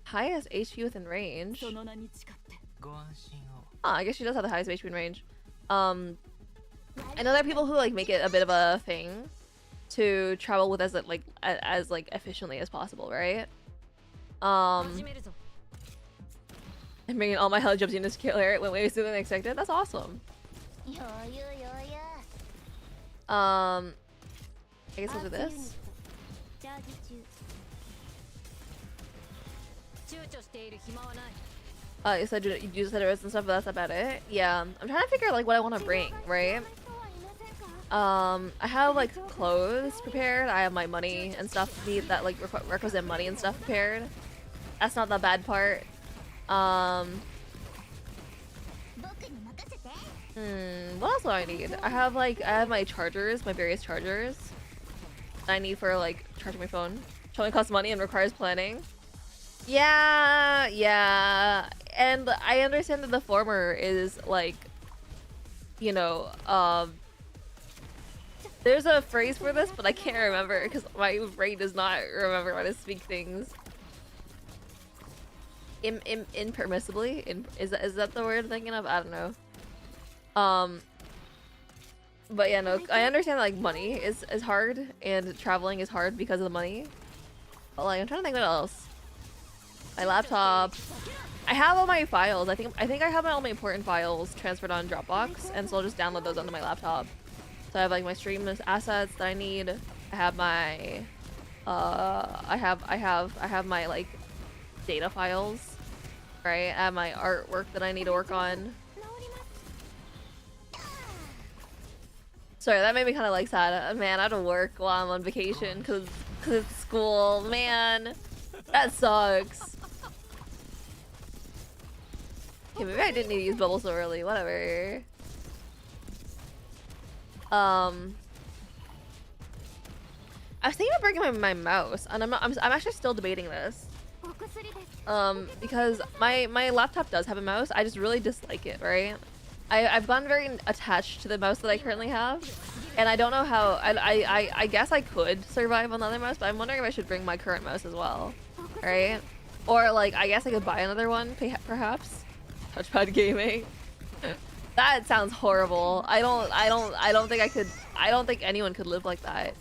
highest HP within range. Oh, I guess she does have the highest HP in range. I know there are people who like make it a bit of a thing to travel with as efficiently as possible, right? I'm bringing all my hell jumps into killer. It went way sooner than expected. That's awesome. I guess we'll do this. You said you just said it and stuff, but that's about it. Yeah, I'm trying to figure like what I want to bring, right? I have like clothes prepared. I have my money and stuff that like requisite money and stuff prepared. That's not the bad part. What else do I need? I have my chargers, my various chargers that I need for like charging my phone. Which only costs money and requires planning. Yeah. And I understand that the former is like, you know, there's a phrase for this, but I can't remember because my brain does not remember how to speak things. Impermissibly? Is that the word I'm thinking of? I don't know. But yeah, no, I understand like money is hard and traveling is hard because of the money. But like I'm trying to think what else. My laptop. I have all my files. I think I have all my important files transferred on Dropbox, and so I'll just download those onto my laptop. So I have like my stream assets that I need. I have my I have my like data files, right? I have my artwork that I need to work on. Sorry, that made me kind of like sad. Man, I have to work while I'm on vacation because it's school. Man, that sucks. Okay, maybe I didn't need to use bubble so early. Whatever. I was thinking of bringing my mouse, and I'm actually still debating this. Because my laptop does have a mouse. I just really dislike it, right? I've gotten very attached to the mouse that I currently have, and I don't know how. I guess I could survive on another mouse, but I'm wondering if I should bring my current mouse as well, right? Or like I guess I could buy another one, perhaps. Touchpad gaming. That sounds horrible. I don't think I could. I don't think anyone could live like that.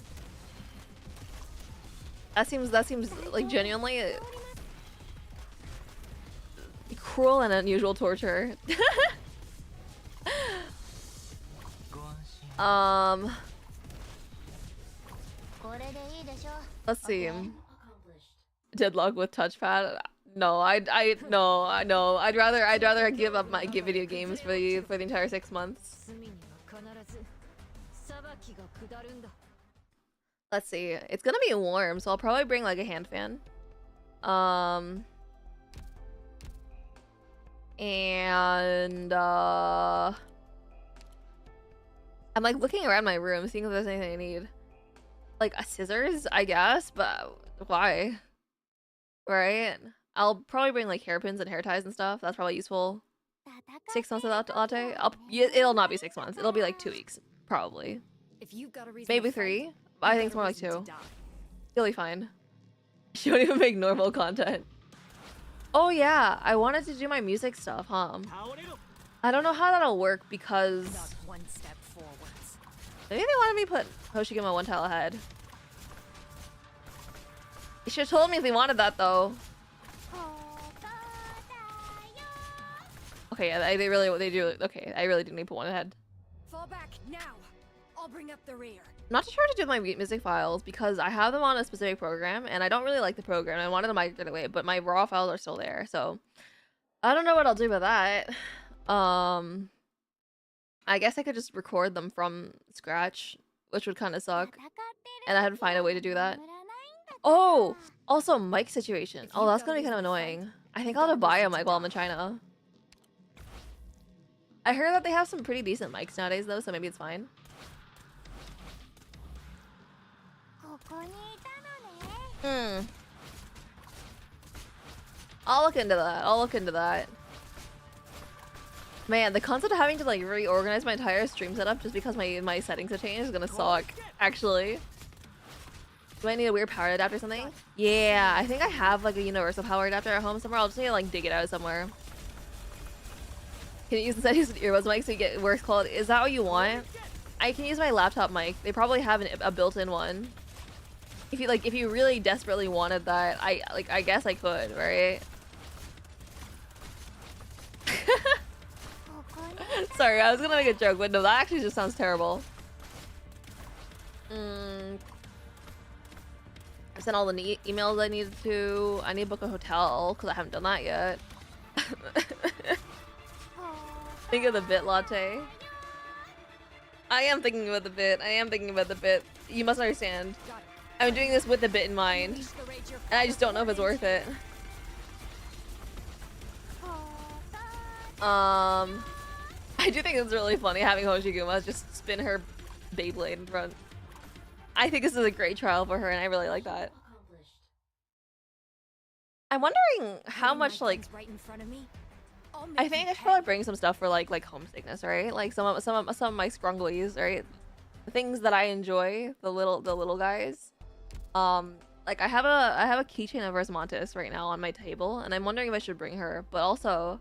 That seems like genuinely cruel and unusual torture. Let's see. Deadlock with touchpad. No, no. I'd rather give up my video games for the entire 6 months. Let's see. It's gonna be warm, so I'll probably bring like a hand fan. And I'm like looking around my room, seeing if there's anything I need. Like a scissors, I guess, but why? Right? I'll probably bring like hairpins and hair ties and stuff. That's probably useful. 6 months without latte? It'll not be 6 months. It'll be like 2 weeks, probably. Maybe 3. I think it's more like 2. You'll be fine. She won't even make normal content. Oh yeah, I wanted to do my music stuff, huh? I don't know how that'll work because maybe they wanted me to put Hoshigama 1 tile ahead. You should have told me if they wanted that though. Okay, yeah, they do. Okay, I really do need to put 1 ahead. Fall back now. I'll bring up the rear. I'm not too sure to do my music files because I have them on a specific program and I don't really like the program. I wanted to migrate away, but my raw files are still there, so I don't know what I'll do with that. I guess I could just record them from scratch, which would kind of suck, and I had to find a way to do that. Oh, also mic situation. Oh, that's gonna be kind of annoying. I think I'll have to buy a mic while I'm in China. I heard that they have some pretty decent mics nowadays though, so maybe it's fine. I'll look into that. Man, the concept of having to like reorganize my entire stream setup just because my settings have changed is gonna suck, actually. Do I need a weird power adapter or something? Yeah, I think I have like a universal power adapter at home somewhere. I'll just need to like dig it out somewhere. Can you use the settings with earbuds mic so you get worse quality? Is that what you want? I can use my laptop mic. They probably have a built-in one. If you really desperately wanted that, I guess I could, right? Sorry, I was gonna make a joke, but no, that actually just sounds terrible. I sent all the emails I needed to. I need to book a hotel because I haven't done that yet. Think of the bit latte. I am thinking about the bit. You must understand. I'm doing this with the bit in mind, and I just don't know if it's worth it. I do think it's really funny having Hoshiguma just spin her Beyblade in front. I think this is a great trial for her, and I really like that. I'm wondering how much like. I think I should probably bring some stuff for like homesickness, right? Like some of my scrunglies, right? The things that I enjoy, the little guys. Like I have a keychain of Rosamontis right now on my table, and I'm wondering if I should bring her. But also,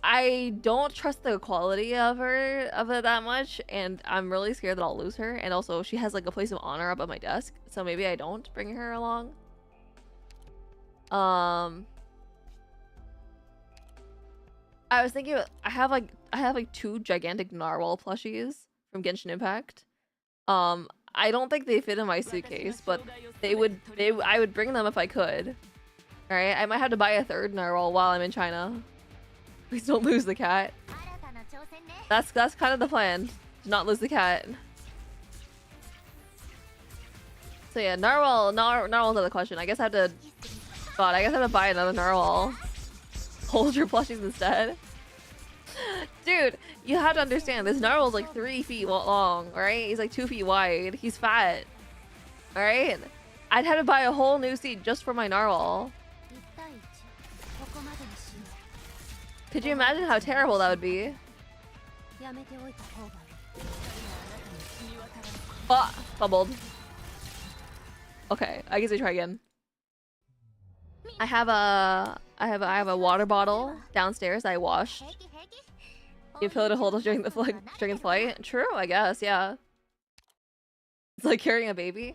I don't trust the quality of it that much, and I'm really scared that I'll lose her. And also, she has like a place of honor up at my desk, so maybe I don't bring her along. I was thinking I have like 2 gigantic narwhal plushies from Genshin Impact. I don't think they fit in my suitcase, but I would bring them if I could. All right, I might have to buy a 3rd narwhal while I'm in China. Please don't lose the cat. That's kind of the plan. To not lose the cat. So yeah, narwhal's out of the question. I guess I have to. God, I guess I have to buy another narwhal. Hold your plushies instead. Dude, you have to understand, this narwhal's like 3 feet long, right? He's like 2 feet wide. He's fat. Alright? I'd have to buy a whole new seat just for my narwhal. Could you imagine how terrible that would be? Ah, fumbled. Okay, I guess I try again. I have a water bottle downstairs I washed. You pillow to hold us during flight. True, I guess, yeah. It's like carrying a baby.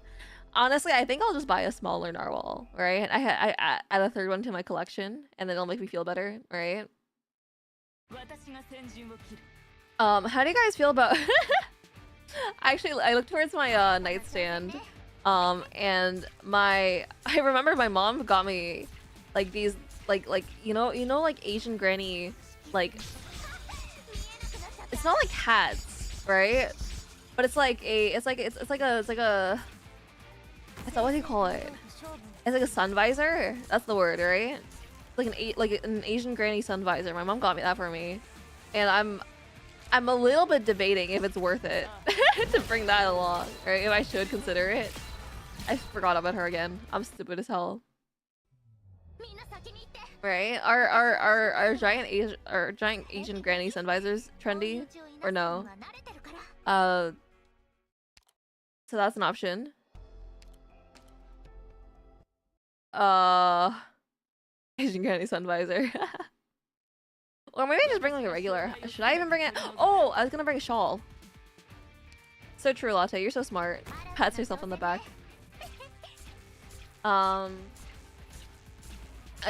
Honestly, I think I'll just buy a smaller narwhal, right? I add a 3rd one to my collection, and then it'll make me feel better, right? How do you guys feel about? Actually, I looked towards my nightstand, and I remember my mom got me like these like you know like Asian granny, like it's not like hats, right? But it's like a what do you call it? It's like a sun visor. That's the word, right? It's like an Asian granny sun visor. My mom got me that for me, and I'm a little bit debating if it's worth it to bring that along, right? If I should consider it. I forgot about her again. I'm stupid as hell. Right? Are giant Asian granny sun visors trendy or no? So that's an option. Asian granny sun visor. Or maybe I just bring like a regular. Should I even bring it? Oh, I was gonna bring a shawl. So true, Latte. You're so smart. Pats yourself on the back. I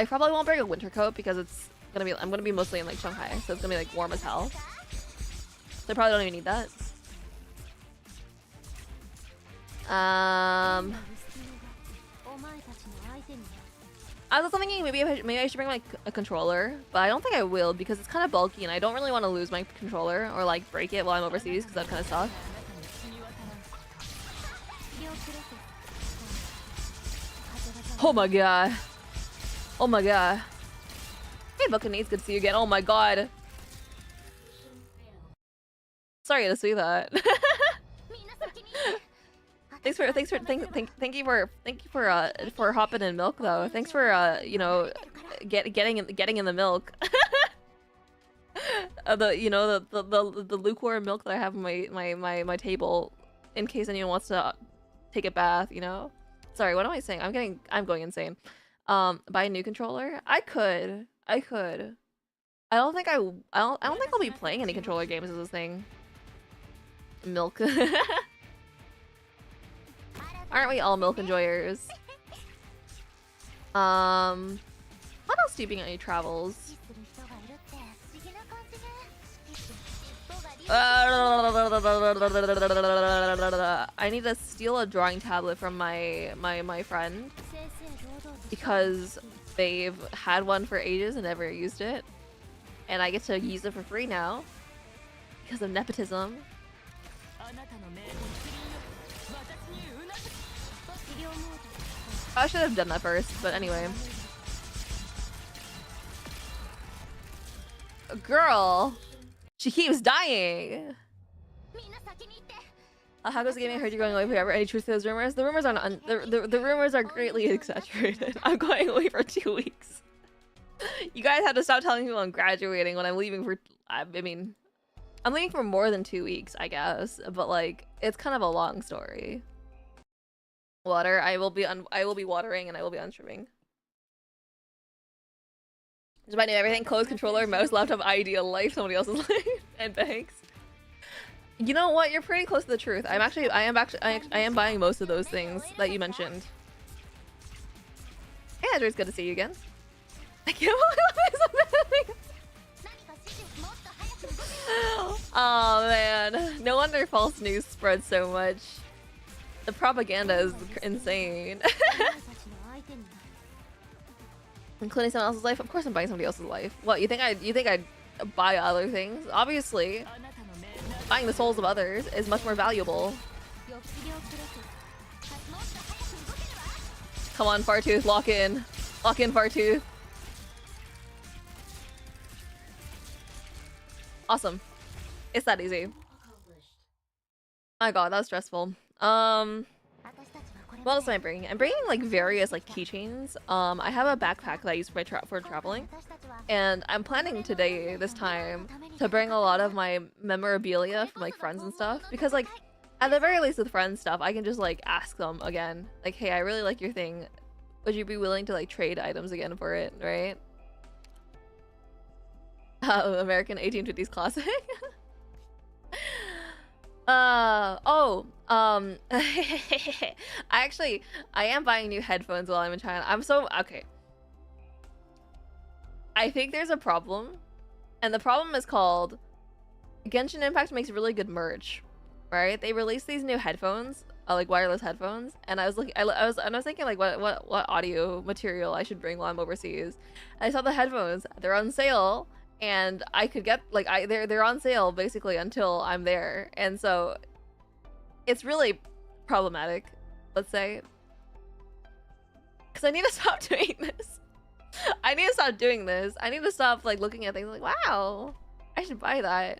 probably won't bring a winter coat because I'm gonna be mostly in like Shanghai, so it's gonna be like warm as hell. So I probably don't even need that. I was also thinking maybe I should bring like a controller, but I don't think I will because it's kind of bulky and I don't really want to lose my controller or like break it while I'm overseas because that kind of sucks. Oh my god. Oh my god. Hey Buccaneers, good to see you again. Oh my god. Sorry to see that. Thank you for hopping in milk though. Thanks for you know getting in the milk. The lukewarm milk that I have on my table in case anyone wants to take a bath, you know. Sorry, what am I saying? I'm going insane. Buy a new controller? I could. I don't think I'll be playing any controller games as this thing. Milk. Aren't we all milk enjoyers? What else do you bring on your travels? I need to steal a drawing tablet from my friend because they've had one for ages and never used it, and I get to use it for free now because of nepotism. I should have done that first, but anyway. Girl, she keeps dying. How goes the gaming? I heard you're going away forever. Any truth to those rumors? The rumors are the rumors are greatly exaggerated. I'm going away for 2 weeks. You guys have to stop telling people I'm graduating when I'm leaving for. I mean, I'm leaving for more than 2 weeks, I guess. But like, it's kind of a long story. Water. I will be watering and I will be untrimming. Just by new everything, clothes, controller, mouse, laptop, ideal life, somebody else's life, and banks. You know what? You're pretty close to the truth. I am buying most of those things that you mentioned. Hey, Andrew, it's good to see you again. I can't believe this. Oh man, no wonder false news spreads so much. The propaganda is insane. Including someone else's life? Of course I'm buying somebody else's life. What, you think I'd buy other things? Obviously. Buying the souls of others is much more valuable. Come on, Fartooth, lock in. Lock in, Fartooth. Awesome. It's that easy. My god, that was stressful. What else am I bringing? I'm bringing like various like keychains. I have a backpack that I use for traveling, and I'm planning today this time to bring a lot of my memorabilia from like friends and stuff, because like at the very least with friends stuff I can just like ask them again, like, hey, I really like your thing, would you be willing to like trade items again for it, right? American 1850s classic. I am buying new headphones while I'm in China. Okay. I think there's a problem, and the problem is called Genshin Impact makes really good merch, right? They released these new headphones, like wireless headphones, and I was thinking like what audio material I should bring while I'm overseas. And I saw the headphones, they're on sale, and I could get like they're on sale basically until I'm there, and so it's really problematic, let's say, because I need to stop doing this. I need to stop doing this. I need to stop like looking at things like, wow, I should buy that.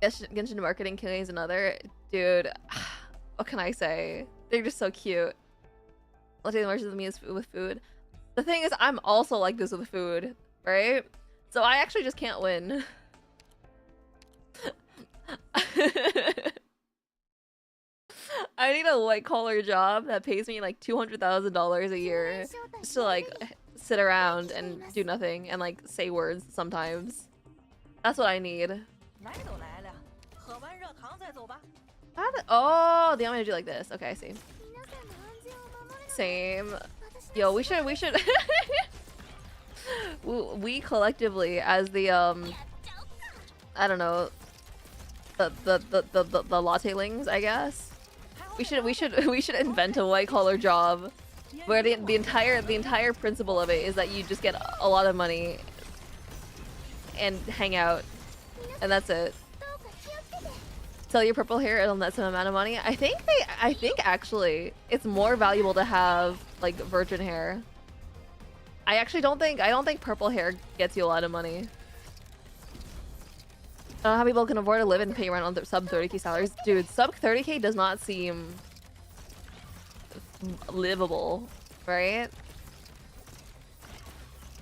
Genshin marketing killing is another dude. What can I say? They're just so cute. Let's take the merch of me with food. The thing is, I'm also like this with food, right? So I actually just can't win. I need a white collar job that pays me like $200,000 a year just to like sit around and do nothing and like say words sometimes. That's what I need. Oh, they want me to do like this. Okay, I see. Same. Yo, we should we collectively as the I don't know, the latte-lings, I guess. We should invent a white collar job where the entire principle of it is that you just get a lot of money and hang out, and that's it. Sell your purple hair, it'll net some amount of money. I think actually it's more valuable to have like virgin hair. I don't think purple hair gets you a lot of money. I don't know how people can afford to live and pay rent on sub 30k salaries. Dude, sub 30k does not seem livable, right?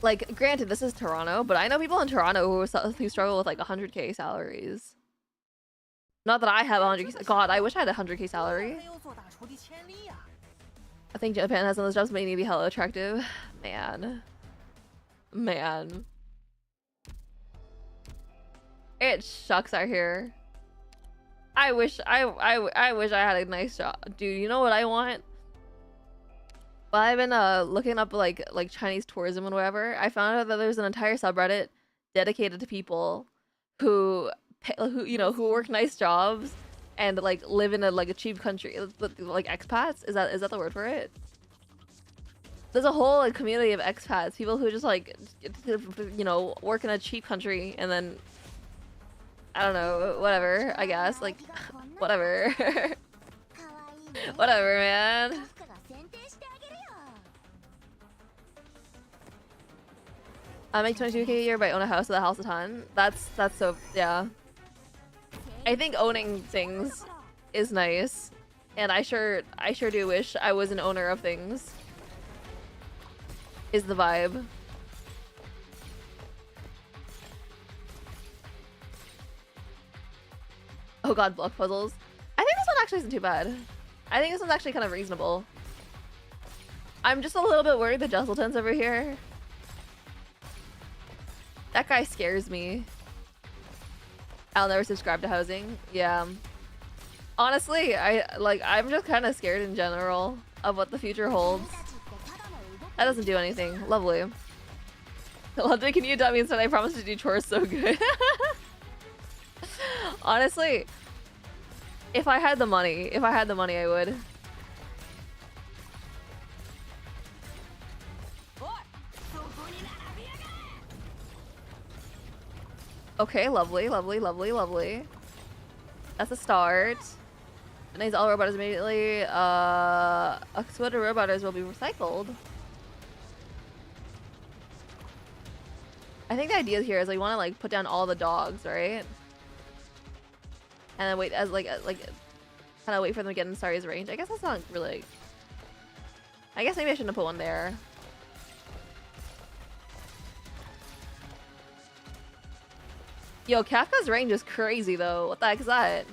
Like, granted, this is Toronto, but I know people in Toronto who struggle with like 100k salaries. Not that I have 100k. God, I wish I had a 100k salary. I think Japan has some of those jobs making me hella attractive. Man. It shucks out here. I wish I had a nice job. Dude, you know what I want? Well, I've been looking up like Chinese tourism and whatever. I found out that there's an entire subreddit dedicated to people who work nice jobs and like live in a cheap country, like expats. Is that the word for it? There's a whole like community of expats, people who just like work in a cheap country and then I don't know, whatever, I guess, like whatever. Whatever, man. I make 22k a year, but I own a house with a house a ton. That's so, yeah. I think owning things is nice, and I sure do wish I was an owner of things. Is the vibe. Oh god, block puzzles. I think this one actually isn't too bad. I think this one's actually kind of reasonable. I'm just a little bit worried the Jesselton's over here. That guy scares me. I'll never subscribe to housing. Yeah. Honestly, I'm just kind of scared in general of what the future holds. That doesn't do anything. Lovely. London, can you adopt me instead? I promise to do chores so good. Honestly, if I had the money, I would. Okay, lovely, lovely, lovely, lovely. That's a start. Nice, all robots immediately. Exploded robots will be recycled. I think the idea here is like, you want to like put down all the dogs, right? And then wait as like kind of wait for them to get in Sari's range. I guess that's not really. I guess maybe I shouldn't have put one there. Yo, Kafka's range is crazy though. What the heck is that?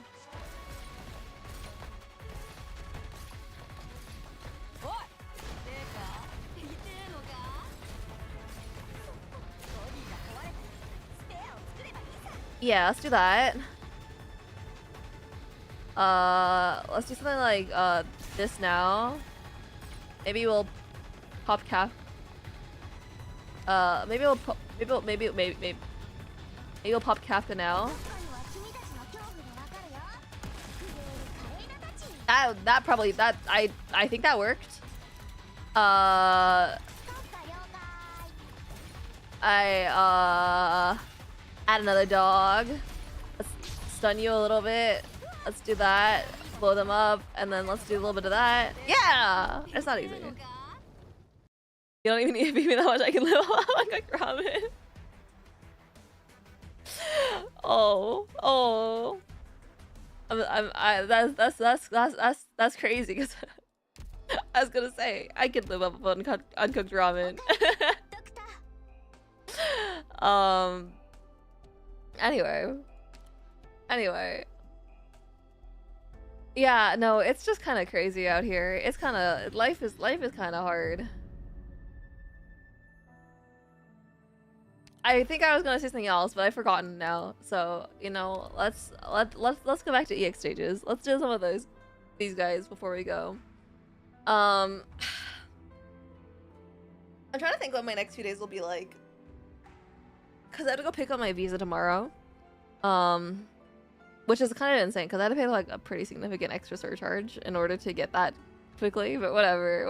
Yeah, let's do that. Let's do something like this now. Maybe we'll pop Kaf. Maybe we'll pop Kafka now. I think that worked. Add another dog. Let's stun you a little bit. Let's do that. Blow them up, and then let's do a little bit of that. Yeah, it's not easy. You don't even need to beat me that much. I can live on like ramen. Oh. That's crazy. Cause I was gonna say I could live up on uncooked ramen. Anyway. Yeah, no, it's just kind of crazy out here. It's kind of life is kind of hard. I think I was gonna say something else, but I've forgotten now. So you know, let's go back to EX stages. Let's do some of these guys before we go. I'm trying to think what my next few days will be like. Cause I have to go pick up my visa tomorrow. Which is kind of insane because I had to pay like a pretty significant extra surcharge in order to get that quickly, but whatever.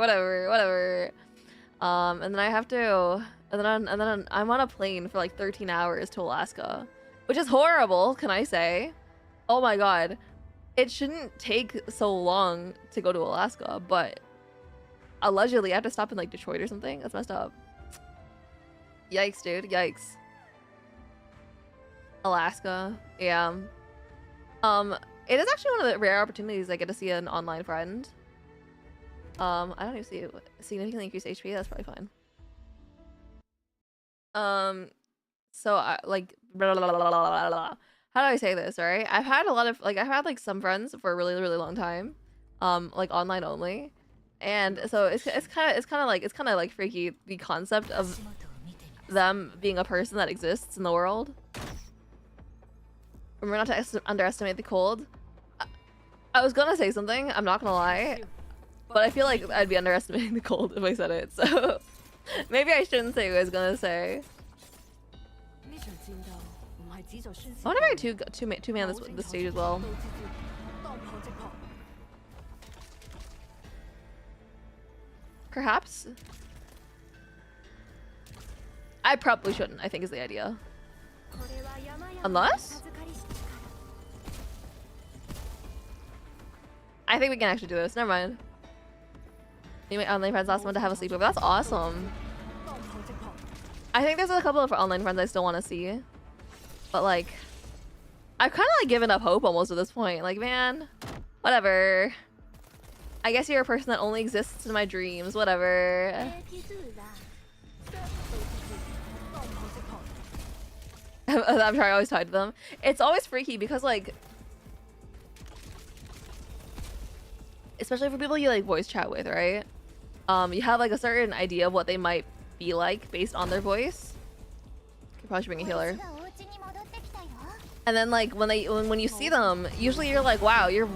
And then I have to, and then I'm on a plane for like 13 hours to Alaska, which is horrible, can I say? Oh my god. It shouldn't take so long to go to Alaska, but allegedly I have to stop in like Detroit or something. That's messed up. Yikes, dude. Yikes. Alaska. Yeah. It is actually one of the rare opportunities I get to see an online friend. I don't even see it. Significantly increased HP. That's probably fine. So I like blah, blah, blah, blah, blah, blah. How do I say this? Right? I've had a lot of I've had like some friends for a really long time, like online only, and so it's kind of like freaky, the concept of them being a person that exists in the world. Remember not to underestimate the cold. I was gonna say something, I'm not gonna lie, but I feel like I'd be underestimating the cold if I said it, so maybe I shouldn't say what I was gonna say. I wonder if I two man this stage as well. Perhaps. I probably shouldn't, I think is the idea. Unless? I think we can actually do this. Never mind. My online friends last one to have a sleepover. That's awesome. I think there's a couple of online friends I still want to see. But like, I've kind of like given up hope almost at this point. Like, man, whatever. I guess you're a person that only exists in my dreams. Whatever. I'm trying to always talk to them. It's always freaky because like, especially for people you like voice chat with, right? You have like a certain idea of what they might be like based on their voice. Probably should bring a healer. ボイスがお家に戻ってきたよ。 And then like when you see them, usually you're like, wow, your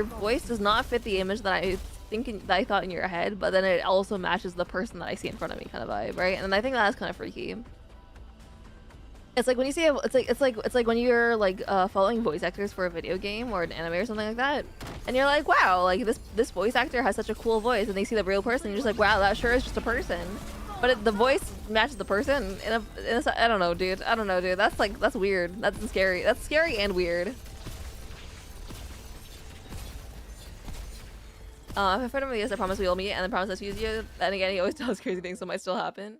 voice does not fit the image that I thought in your head, but then it also matches the person that I see in front of me, kind of vibe, right? And I think that's kind of freaky. It's like when you see it's like when you're like following voice actors for a video game or an anime or something like that, and you're like, wow, like this voice actor has such a cool voice, and they see the real person, and you're just like, wow, that sure is just a person. But the voice matches the person. I don't know, dude. I don't know, dude. That's weird. That's scary. That's scary and weird. If a friend of me is, I promise we will meet, and then promise to use you. Then again, he always does crazy things, so it might still happen.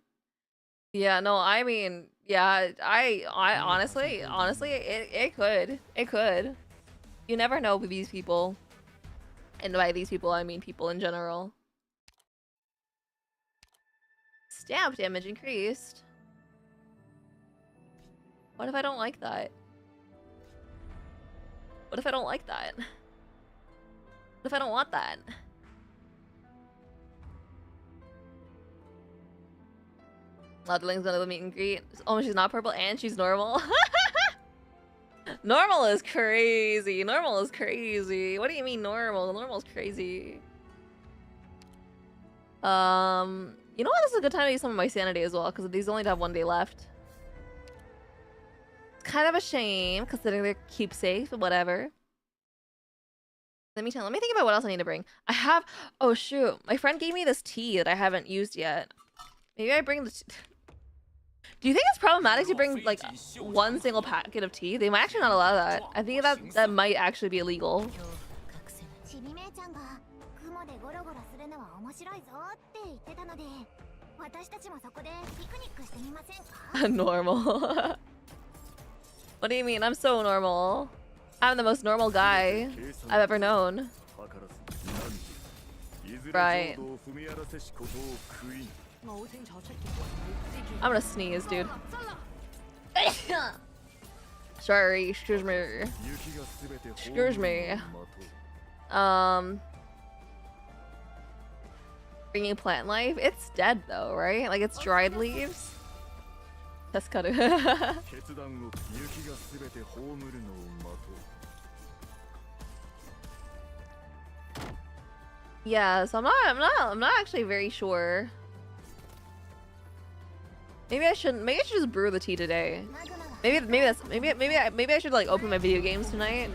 Yeah, no, I mean, yeah, I honestly, it could. You never know with these people, and by these people, I mean people in general. Stab damage increased. What if I don't like that? What if I don't like that? What if I don't want that? Ludling's gonna meet and greet. Oh, she's not purple and she's normal. Normal is crazy. Normal is crazy. What do you mean normal? Normal's crazy. You know what? This is a good time to use some of my sanity as well, because these only have 1 day left. It's kind of a shame, considering they're keepsakes, but whatever. Let me think about what else I need to bring. I have... Oh, shoot. My friend gave me this tea that I haven't used yet. Maybe I bring the... Do you think it's problematic to bring, like, one single packet of tea? They might actually not allow that. I think that might actually be illegal. ちびめいちゃんが雲でゴロゴロするのは面白いぞって言ってたので、私たちもそこでピクニックしてみませんか？ Normal. What do you mean? I'm so normal. I'm the most normal guy I've ever known. Right. I'm gonna sneeze, dude. Sorry, excuse me. Excuse me. Bringing plant life? It's dead though, right? Like it's dried leaves? That's kind of... Yeah, so I'm not actually very sure. Maybe I should just brew the tea today. Maybe I should like open my video games tonight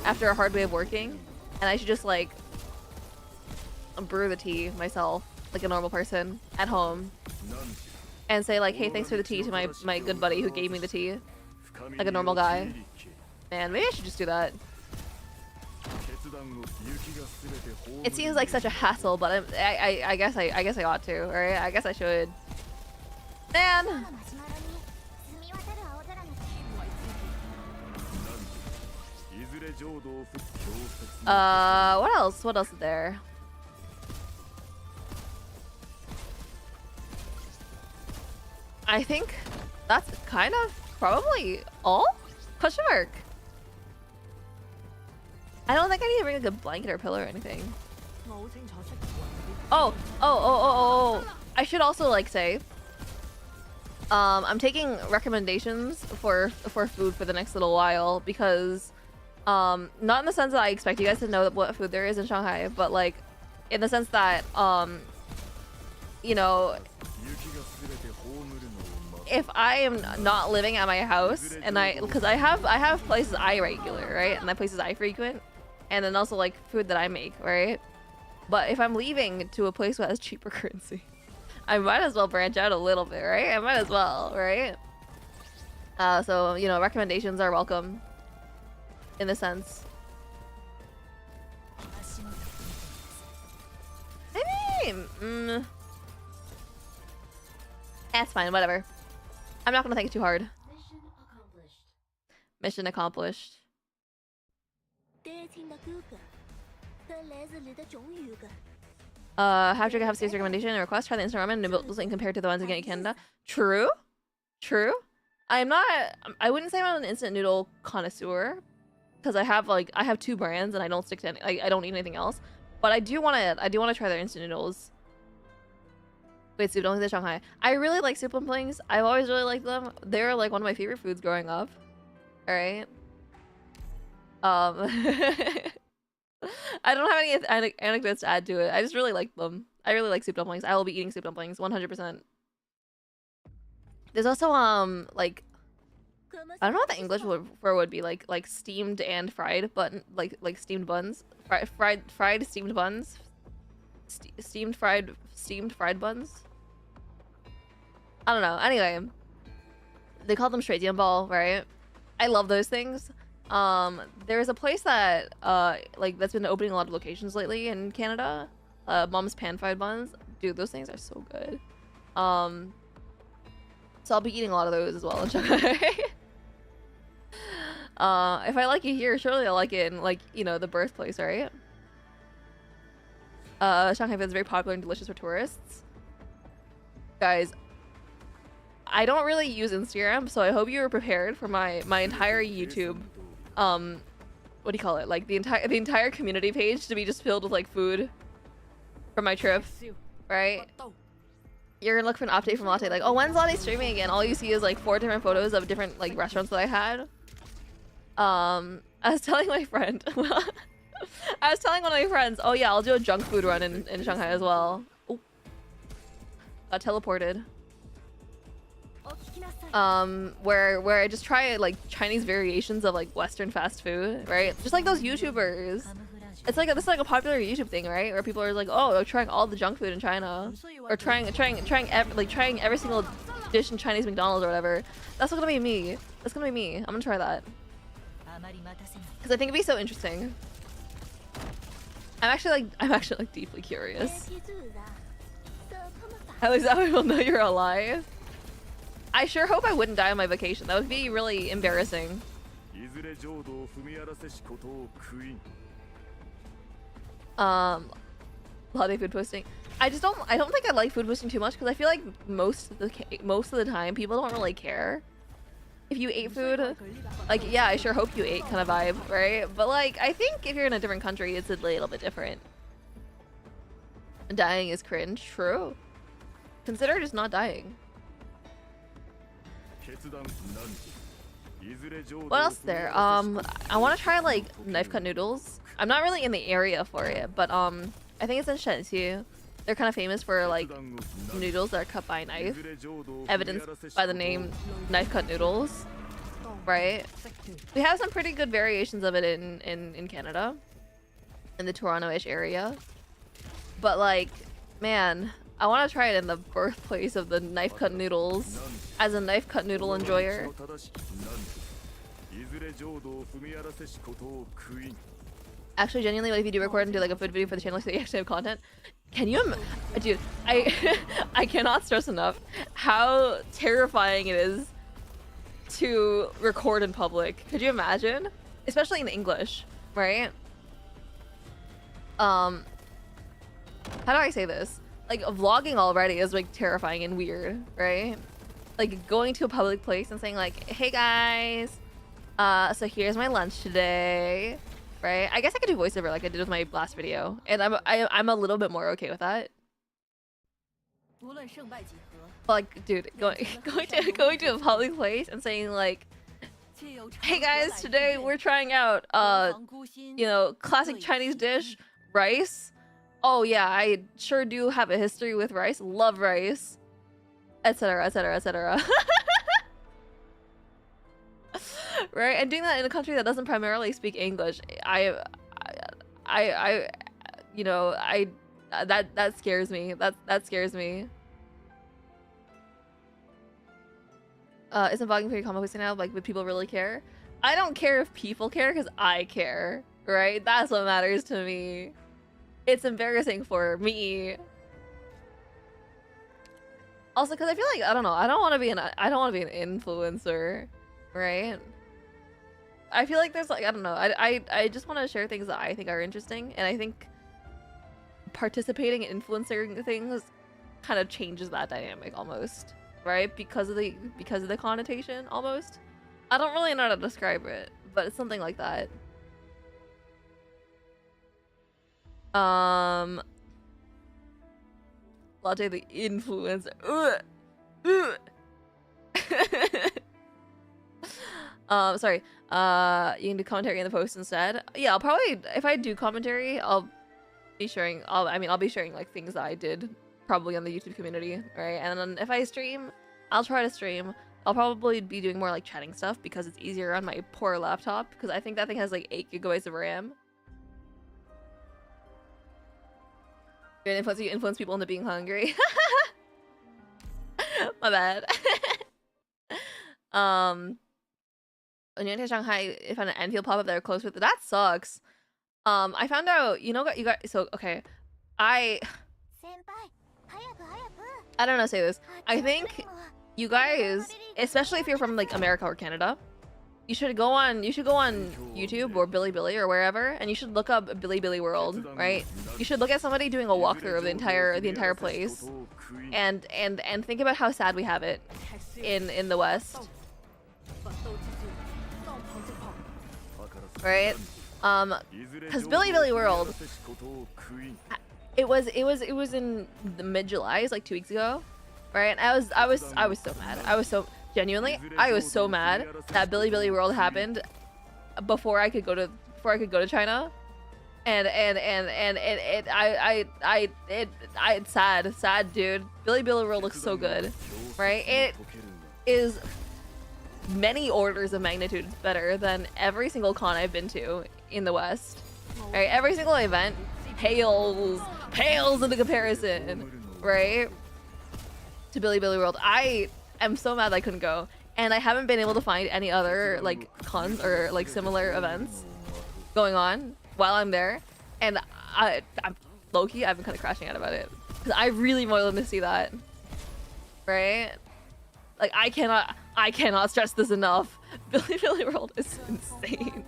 after a hard day of working, and I should just like brew the tea myself like a normal person at home and say like, hey, thanks for the tea to my good buddy who gave me the tea, like a normal guy. Man, maybe I should just do that. It seems like such a hassle, but I guess I ought to, right? I guess I should. Man. What else? What else is there? I think that's kind of probably all? Question mark. I don't think I need to bring a good blanket or pillow or anything. Oh. I should also like say, I'm taking recommendations for food for the next little while because, not in the sense that I expect you guys to know what food there is in Shanghai, but like, in the sense that, you know, if I am not living at my house and because I have places I regular, right, and the places I frequent, and then also like food that I make, right. But if I'm leaving to a place that has cheaper currency, I might as well branch out a little bit, right? I might as well, right? So, you know, recommendations are welcome in a sense. Maybe, that's fine, whatever. I'm not gonna think too hard. Mission accomplished. Have to have serious recommendation and request. Try the instant ramen noodles and compared to the ones you get in Canada. True. I wouldn't say I'm an instant noodle connoisseur because I have 2 brands and I don't stick to I don't eat anything else. But I do want to try their instant noodles. Wait, soup dumplings in Shanghai. I really like soup dumplings. I've always really liked them. They're like one of my favorite foods growing up. All right. I don't have any anecdotes to add to it. I just really like them. I really like soup dumplings. I will be eating soup dumplings 100%. There's also like I don't know what the English word for would be like steamed and fried, but like steamed buns, fried steamed buns, steamed fried buns. I don't know. Anyway, they call them 水煎包, right? I love those things. There's a place that like that's been opening a lot of locations lately in Canada. Mom's pan fried buns. Dude, those things are so good. So I'll be eating a lot of those as well in Shanghai. If I like it here, surely I'll like it in, like, you know, the birthplace, right? Shanghai food is very popular and delicious for tourists. Guys, I don't really use Instagram, so I hope you were prepared for my entire YouTube, what do you call it? Like the entire community page to be just filled with like food from my trip, right? You're gonna look for an update from Latte, like, oh, when's Latte streaming again? All you see is like 4 different photos of different like restaurants that I had. I was telling my friend, I was telling one of my friends, oh yeah, I'll do a junk food run in Shanghai as well. Ooh. Got teleported. Where I just try like Chinese variations of like Western fast food, right? Just like those YouTubers. It's like this is like a popular YouTube thing, right? Where people are like, oh, they're trying all the junk food in China, or trying every single dish in Chinese McDonald's or whatever. That's gonna be me. That's gonna be me. I'm gonna try that because I think it'd be so interesting. I'm actually like deeply curious. At least that way we'll know you're alive. I sure hope I wouldn't die on my vacation. That would be really embarrassing. Holiday food posting. I don't think I like food posting too much because I feel like most of the time people don't really care if you ate food. Like, yeah, I sure hope you ate kind of vibe, right? But like, I think if you're in a different country, it's a little bit different. Dying is cringe. True. Consider just not dying. What else is there? I want to try like knife cut noodles. I'm not really in the area for it, but I think it's in Shanxi. They're kind of famous for like noodles that are cut by a knife, evidenced by the name knife cut noodles, right? We have some pretty good variations of it in Canada, in the Toronto-ish area. But like, man, I want to try it in the birthplace of the knife cut noodles as a knife cut noodle enjoyer. Actually, genuinely, what if you do record and do like a food video for the channel so you actually have content? Can you dude, I cannot stress enough how terrifying it is to record in public. Could you imagine? Especially in English, right? How do I say this? Like, vlogging already is like terrifying and weird, right? Like going to a public place and saying like, hey guys, so here's my lunch today, right? I guess I could do voiceover like I did with my last video, and I'm a little bit more okay with that. But like, dude, going to a public place and saying like, hey guys, today we're trying out you know, classic Chinese dish, rice. Oh yeah, I sure do have a history with rice. Love rice, etc., etc., etc. Right? And doing that in a country that doesn't primarily speak English, you know, that scares me. That scares me. Isn't vlogging pretty common now? Like, would people really care? I don't care if people care because I care, right? That's what matters to me. It's embarrassing for me. Also, because I feel like, I don't know, I don't want to be an influencer, right? I feel like there's like, I don't know, I just want to share things that I think are interesting, and I think participating in influencing things kind of changes that dynamic almost, right? Because of the connotation almost. I don't really know how to describe it, but it's something like that. Latte the influencer. Ugh. Ugh. Sorry. You can do commentary in the post instead. Yeah, I'll probably, if I do commentary, I'll be sharing. I'll be sharing like things that I did probably on the YouTube community, right? And then if I stream, I'll try to stream. I'll probably be doing more like chatting stuff because it's easier on my poor laptop. Because I think that thing has like 8 gigabytes of RAM. You influence people into being hungry. My bad. When you enter Shanghai, if an Enfield pop up that are close with it, that sucks. I found out, you got so okay. I don't know how to say this. I think you guys, especially if you're from like America or Canada, you should go on YouTube or Bilibili or wherever, and you should look up Bilibili World, right? You should look at somebody doing a walkthrough of the entire place, and think about how sad we have it in the West, right? Because Bilibili World, it was in the mid-July, it's like 2 weeks ago, right? And I was so mad. I was so mad that Bilibili World happened before I could go to China, and it's sad, dude. Bilibili World looks so good, right? It is many orders of magnitude better than every single con I've been to in the West, right? Every single event pales into comparison, right, to Bilibili World. I am so mad I couldn't go, and I haven't been able to find any other like cons or like similar events going on while I'm there, and I'm low-key I've been kind of crashing out about it because I really wanted to see that, right? Like I cannot stress this enough. Bilibili World is insane,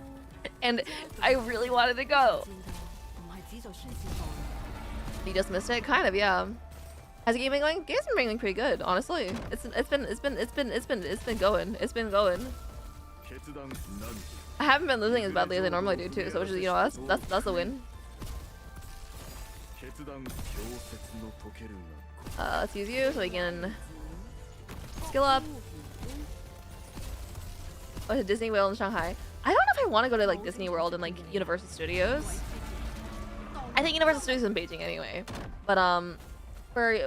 and I really wanted to go. You just missed it, kind of, yeah. How's the game been going? Game's been going pretty good, honestly. It's been going. I haven't been losing as badly as I normally do too, so which is, you know, that's a win. Let's use you so we can skill up. Oh, to Disney World in Shanghai. I don't know if I want to go to like Disney World and like Universal Studios. I think Universal Studios is in Beijing anyway, but for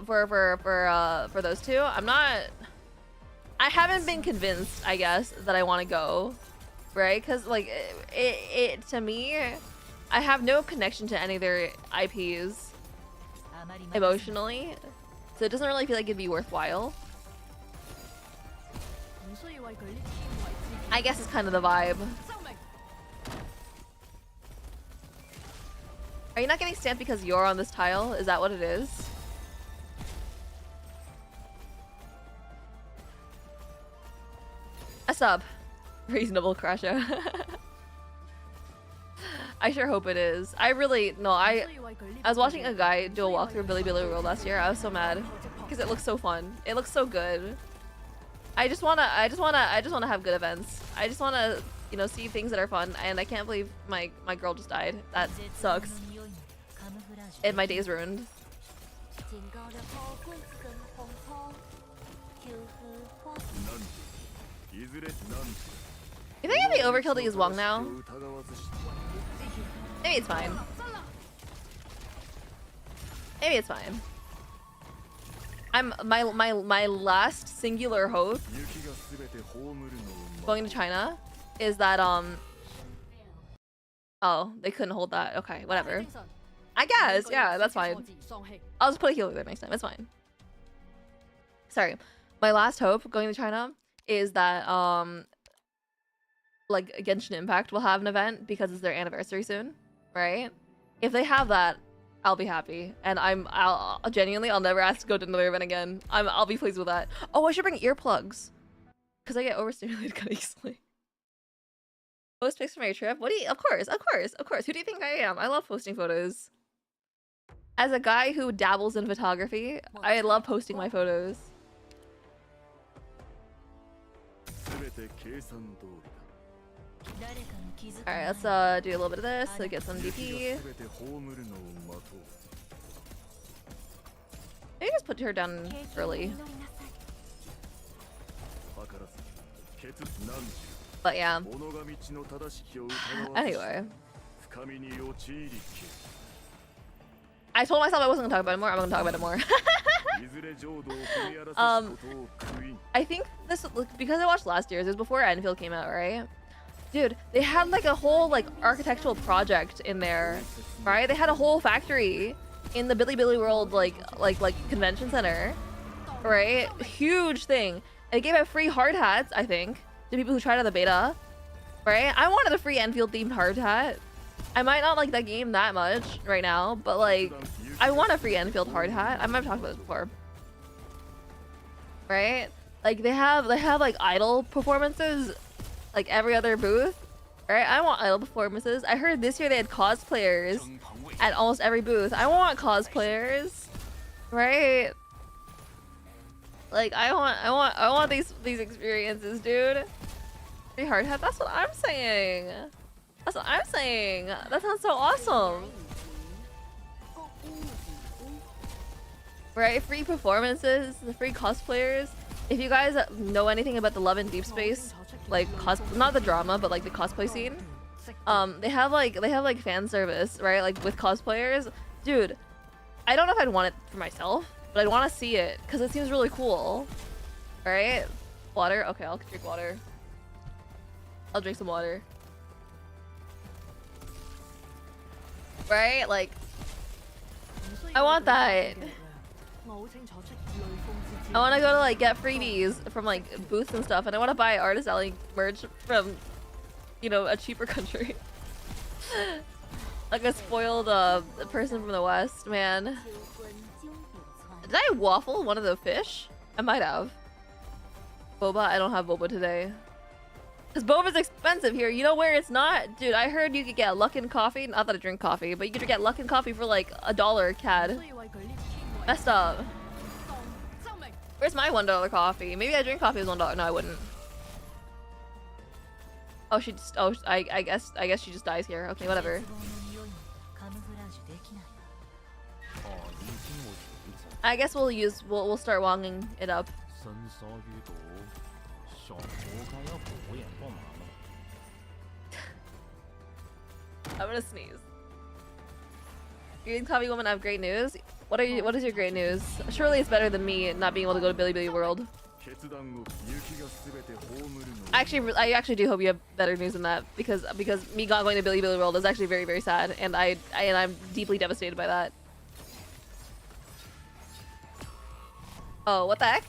those two, I haven't been convinced, I guess, that I want to go, right? Because like it to me, I have no connection to any of their IPs emotionally, so it doesn't really feel like it'd be worthwhile. I guess it's kind of the vibe. Are you not getting stamped because you're on this tile? Is that what it is? A sub. Reasonable Crasher. I sure hope it is. I was watching a guy do a walkthrough of Bilibili World last year. I was so mad because it looks so fun. It looks so good. I just wanna have good events. I just wanna, you know, see things that are fun, and I can't believe my girl just died. That sucks. And my day's ruined. You think I'd be overkill to use Wong now? Maybe it's fine. Maybe it's fine. My last singular hope going to China is that oh, they couldn't hold that. Okay, whatever. I guess, yeah, that's fine. I'll just put a healer there next time. It's fine. Sorry. My last hope going to China is that like Genshin Impact will have an event because it's their anniversary soon, right? If they have that, I'll be happy, and I'll genuinely, I'll never ask to go to another event again. I'll be pleased with that. Oh, I should bring earplugs because I get overstimulated kind of easily. Post pics from your trip? What do you? Of course. Who do you think I am? I love posting photos. As a guy who dabbles in photography, I love posting my photos. Alright, let's do a little bit of this to get some DP. Maybe just put her down early. But yeah. Anyway. I told myself I wasn't gonna talk about it more. I'm gonna talk about it more. I think this, because I watched last year's, it was before Enfield came out, right? Dude, they had like a whole like architectural project in there, right? They had a whole factory in the Bilibili World like convention center, right? Huge thing. And it gave out free hard hats, I think, to people who tried out the beta, right? I wanted a free Enfield themed hard hat. I might not like that game that much right now, but like, I want a free Enfield hard hat. I might have talked about this before, right? Like they have like idol performances, like every other booth, right? I want idol performances. I heard this year they had cosplayers at almost every booth. I want cosplayers, right? Like I want these experiences, dude. Free hard hat. That's what I'm saying. That's what I'm saying. That sounds so awesome. Right? Free performances, the free cosplayers. If you guys know anything about the Love in Deep Space, like not the drama, but like the cosplay scene, they have like fan service, right? Like with cosplayers. Dude, I don't know if I'd want it for myself, but I'd want to see it because it seems really cool. Right? Water? Okay, I'll drink water. I'll drink some water. Right? Like, I want that. I want to go to like get freebies from like booths and stuff, and I want to buy artist alley merch from, you know, a cheaper country. Like a spoiled person from the West, man. Did I waffle one of the fish? I might have. Boba? I don't have boba today. Because boba's expensive here. You know where it's not? Dude, I heard you could get Luckin coffee. Not that I drink coffee, but you could get Luckin coffee for like $1 CAD. Messed up. Where's my $1 coffee? Maybe I drink coffee as $1. No, I wouldn't. Oh, she just. Oh, I guess she just dies here. Okay, whatever. I guess we'll start wonging it up. I'm gonna sneeze. Green Coffee Woman, I have great news. What is your great news? Surely it's better than me not being able to go to Bilibili World. I actually do hope you have better news than that, because me not going to Bilibili World is actually very, very sad, and I'm deeply devastated by that. Oh, what the heck?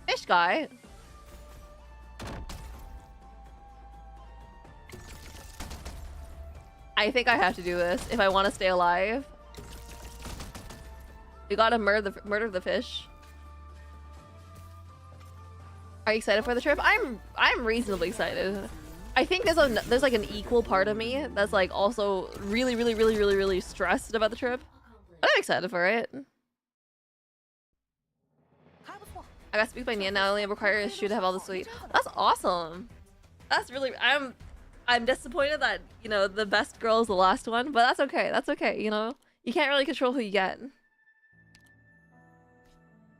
Fish guy. I think I have to do this if I want to stay alive. You gotta murder the fish. Are you excited for the trip? I'm reasonably excited. I think there's like an equal part of me that's like also really stressed about the trip. But I'm excited for it. I got to speak by Nia now. Only requires you to have all the sweet. That's awesome. That's really. I'm disappointed that, you know, the best girl is the last one, but that's okay. That's okay. You know, you can't really control who you get.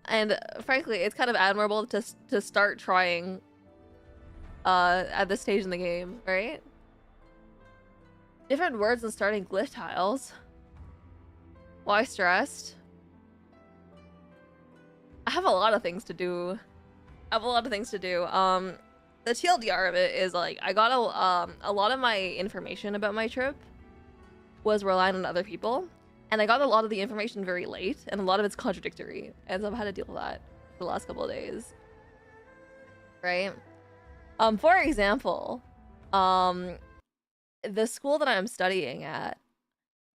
And frankly, it's kind of admirable to start trying at this stage in the game, right? Different words than starting glitch tiles. Why stressed? I have a lot of things to do. The TLDR of it is like I got a lot of my information about my trip was relying on other people, and I got a lot of the information very late, and a lot of it's contradictory, and so I've had to deal with that for the last couple of days. Right? For example, the school that I'm studying at,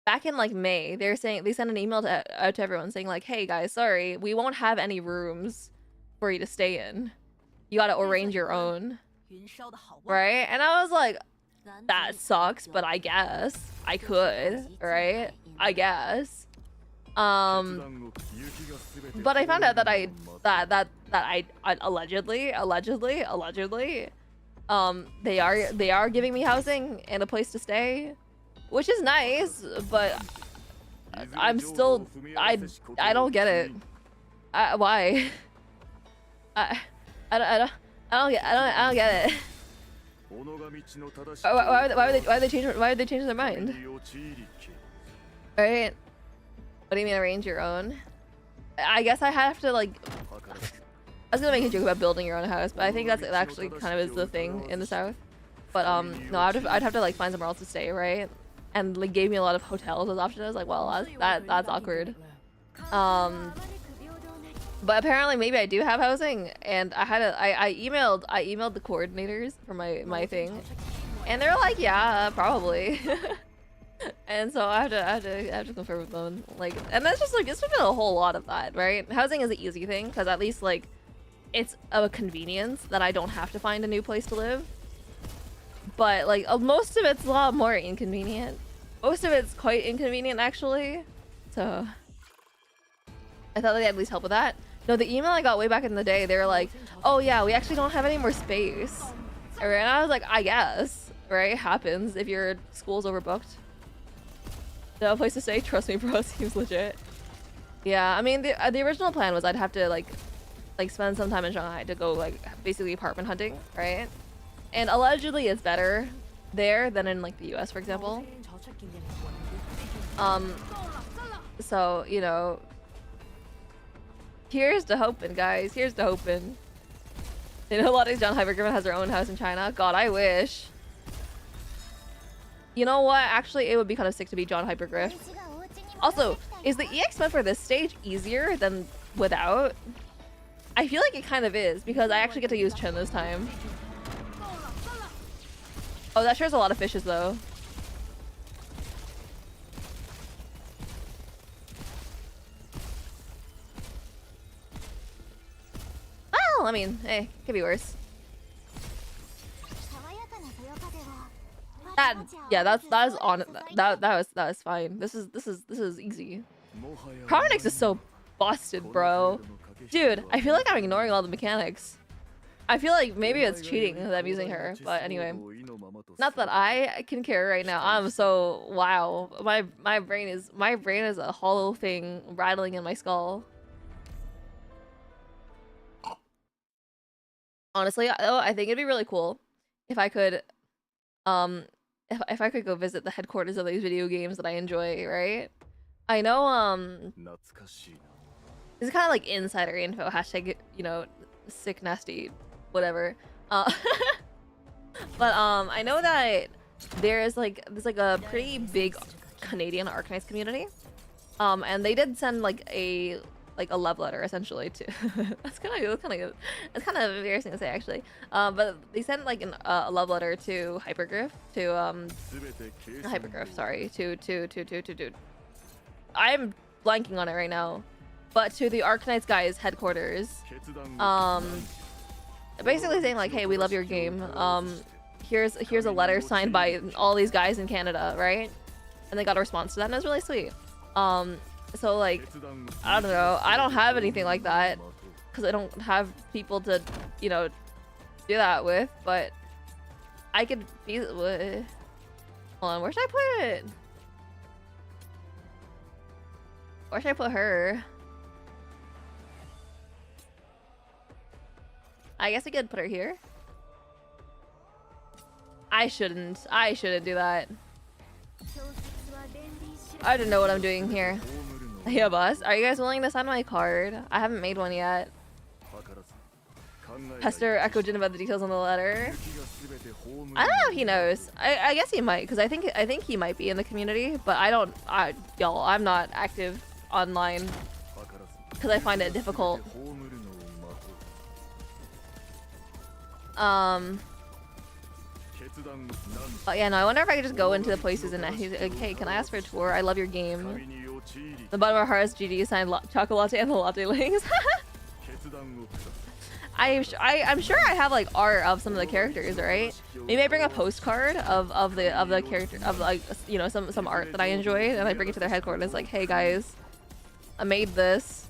back in like May, they sent an email out to everyone saying like, hey guys, sorry, we won't have any rooms for you to stay in. You gotta arrange your own. Right? And I was like, that sucks, but I guess I could, right? I guess. But I found out that I allegedly, they are giving me housing and a place to stay, which is nice, but I'm still I don't get it. Why? I don't get it. Why would they change their mind? Right? What do you mean arrange your own? I guess I have to like. I was gonna make a joke about building your own house, but I think that's actually kind of is the thing in the South. But no, I'd have to like find somewhere else to stay, right? And like gave me a lot of hotels as option. I was like, well, that's awkward. But apparently maybe I do have housing, and I emailed the coordinators for my thing, and they're like, yeah, probably. And so I have to confirm with them, like, and that's just like, it's been a whole lot of that, right? Housing is an easy thing because at least like it's a convenience that I don't have to find a new place to live. But like most of it's a lot more inconvenient. Most of it's quite inconvenient actually. So I thought they'd at least help with that. No, the email I got way back in the day, they were like, oh yeah, we actually don't have any more space. And I was like, I guess, right? It happens if your school's overbooked. No place to stay? Trust me, bro, seems legit. Yeah, I mean, the original plan was I'd have to like spend some time in Shanghai to go like basically apartment hunting, right? And allegedly it's better there than in like the US, for example. So, you know, here's to hoping, guys. Here's to hoping. You know, a lot of John Hypergriffin has their own house in China. God, I wish. You know what? Actually, it would be kind of sick to be John Hypergriff. Also, is the EX mode for this stage easier than without? I feel like it kind of is, because I actually get to use Chen this time. Oh, that shares a lot of fishes, though. Well, I mean, hey, could be worse. That was fine. This is easy. Harmonix is so busted, bro. Dude, I feel like I'm ignoring all the mechanics. I feel like maybe it's cheating that I'm using her, but anyway. Not that I can care right now. I'm so wow. My brain is a hollow thing rattling in my skull. Honestly, though, I think it'd be really cool if I could if I could go visit the headquarters of these video games that I enjoy, right? I know it's kind of like insider info, hashtag, you know, sick nasty whatever. But I know that there's like a pretty big Canadian ARKNIGHTS community. And they did send like a love letter essentially to that's kind of embarrassing to say actually. But they sent like a love letter to Hypergriff to I'm blanking on it right now, but to the ARKNIGHTS guys headquarters, basically saying like, hey, we love your game, here's a letter signed by all these guys in Canada, right? And they got a response to that, and it was really sweet. So like, I don't know, I don't have anything like that because I don't have people to, you know, do that with, but I could be. Hold on, where should I put it? Where should I put her? I guess I could put her here. I shouldn't do that. I don't know what I'm doing here. Yeah, boss. Are you guys willing to sign my card? I haven't made one yet. Pester Echo Jin about the details on the letter. I don't know if he knows. I guess he might, because I think he might be in the community, but y'all, I'm not active online because I find it difficult. But yeah, no, I wonder if I could just go into the places and he's like, hey, can I ask for a tour? I love your game. The bottom of our hearts, GD signed chocolate latte and the latte links. I'm sure I have like art of some of the characters, right? Maybe I bring a postcard of the character, of like, you know, some art that I enjoyed, and I bring it to their headquarters like, hey guys, I made this.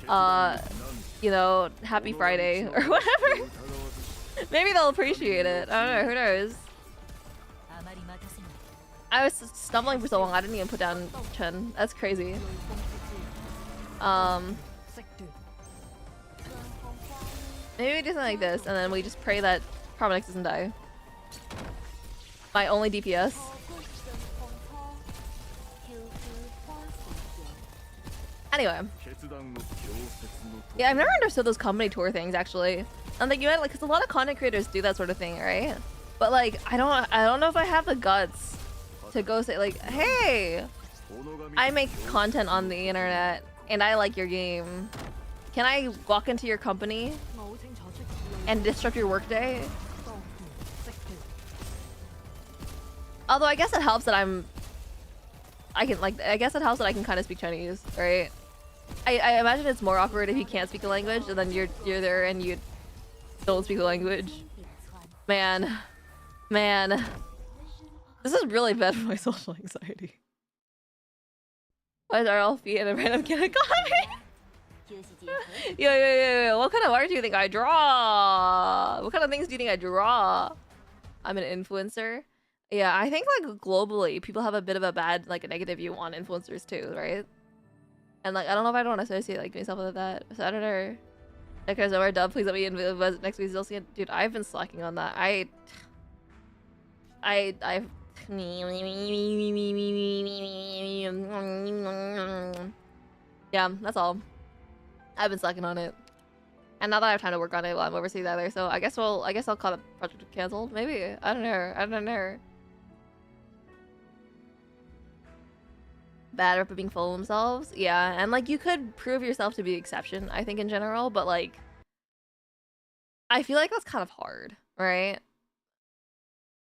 You know, happy Friday or whatever. Maybe they'll appreciate it. I don't know, who knows? I was stumbling for so long, I didn't even put down Chen. That's crazy. Maybe we do something like this, and then we just pray that Promenix doesn't die. My only DPS. Anyway. Yeah, I've never understood those company tour things, actually. I'm thinking about it, like, because a lot of content creators do that sort of thing, right? But, like, I don't know if I have the guts to go say, like, hey, I make content on the internet, and I like your game. Can I walk into your company and disrupt your workday? Although I guess it helps that I guess it helps that I can kind of speak Chinese, right? I imagine it's more awkward if you can't speak the language and then you're there and you don't speak the language. Man. This is really bad for my social anxiety. Why is RL feet in a random kid economy? Yo, what kind of art do you think I draw? What kind of things do you think I draw? I'm an influencer. Yeah, I think like globally, people have a bit of a bad, like a negative view on influencers too, right? And like, I don't know if I don't associate like myself with that. So I don't know. Because over dub, please let me in next week's DLC. Dude, I've been slacking on that. I've yeah, that's all. I've been slacking on it. And now that I have time to work on it while I'm overseas either, so I guess I'll call the project canceled. Maybe. I don't know. Bad rep of being full of themselves. Yeah, and like you could prove yourself to be the exception, I think in general, but like I feel like that's kind of hard, right?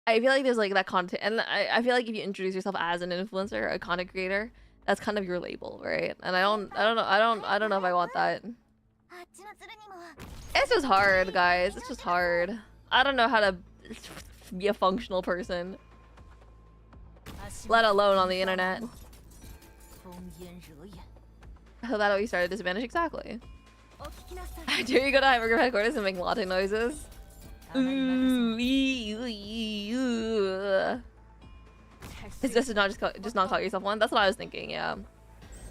I feel like there's like that content, and I feel like if you introduce yourself as an influencer, a content creator, that's kind of your label, right? And I don't know if I want that. It's just hard, guys. It's just hard. I don't know how to be a functional person, let alone on the internet. How about we started disadvantage? Exactly. Dare you go to Hypergraph headquarters and make latte noises? It's just to not call yourself one. That's what I was thinking, yeah.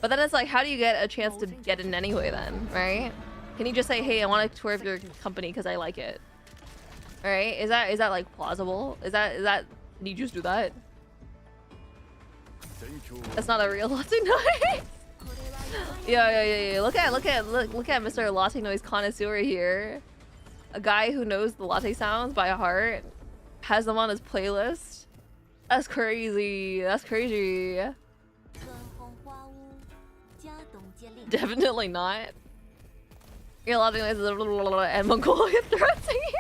But then it's like, how do you get a chance to get in anyway then, right? Can you just say, hey, I want to tour of your company because I like it? Alright? Is that like plausible? Is that can you just do that? That's not a real latte noise. Yeah. Look at Mr. Latte Noise connoisseur here. A guy who knows the latte sounds by heart, has them on his playlist. That's crazy. Definitely not. Your latte noise is and Mongolian throat singing.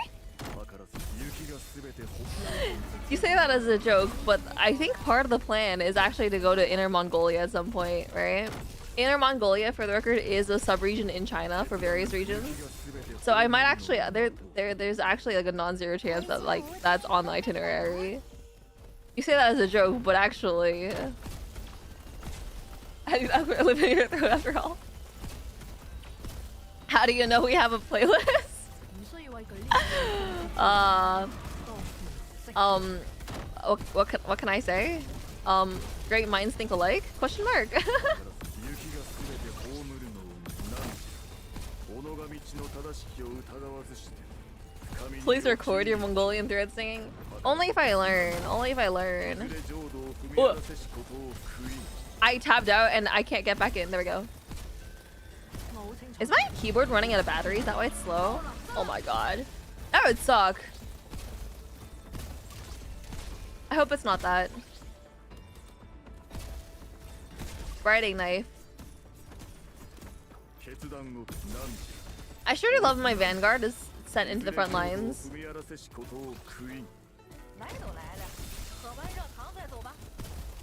You say that as a joke, but I think part of the plan is actually to go to Inner Mongolia at some point, right? Inner Mongolia, for the record, is a sub-region in China for various regions. So I might actually there's actually like a non-zero chance that like that's on the itinerary. You say that as a joke, but actually, I do not live in your throat after all. How do you know we have a playlist? What can I say? Great minds think alike? Question mark. Please record your Mongolian thread singing. Only if I learn. Ooh. I tabbed out and I can't get back in. There we go. Is my keyboard running out of battery? Is that why it's slow? Oh my god. That would suck. I hope it's not that. Writing knife. I sure do love my Vanguard is sent into the front lines.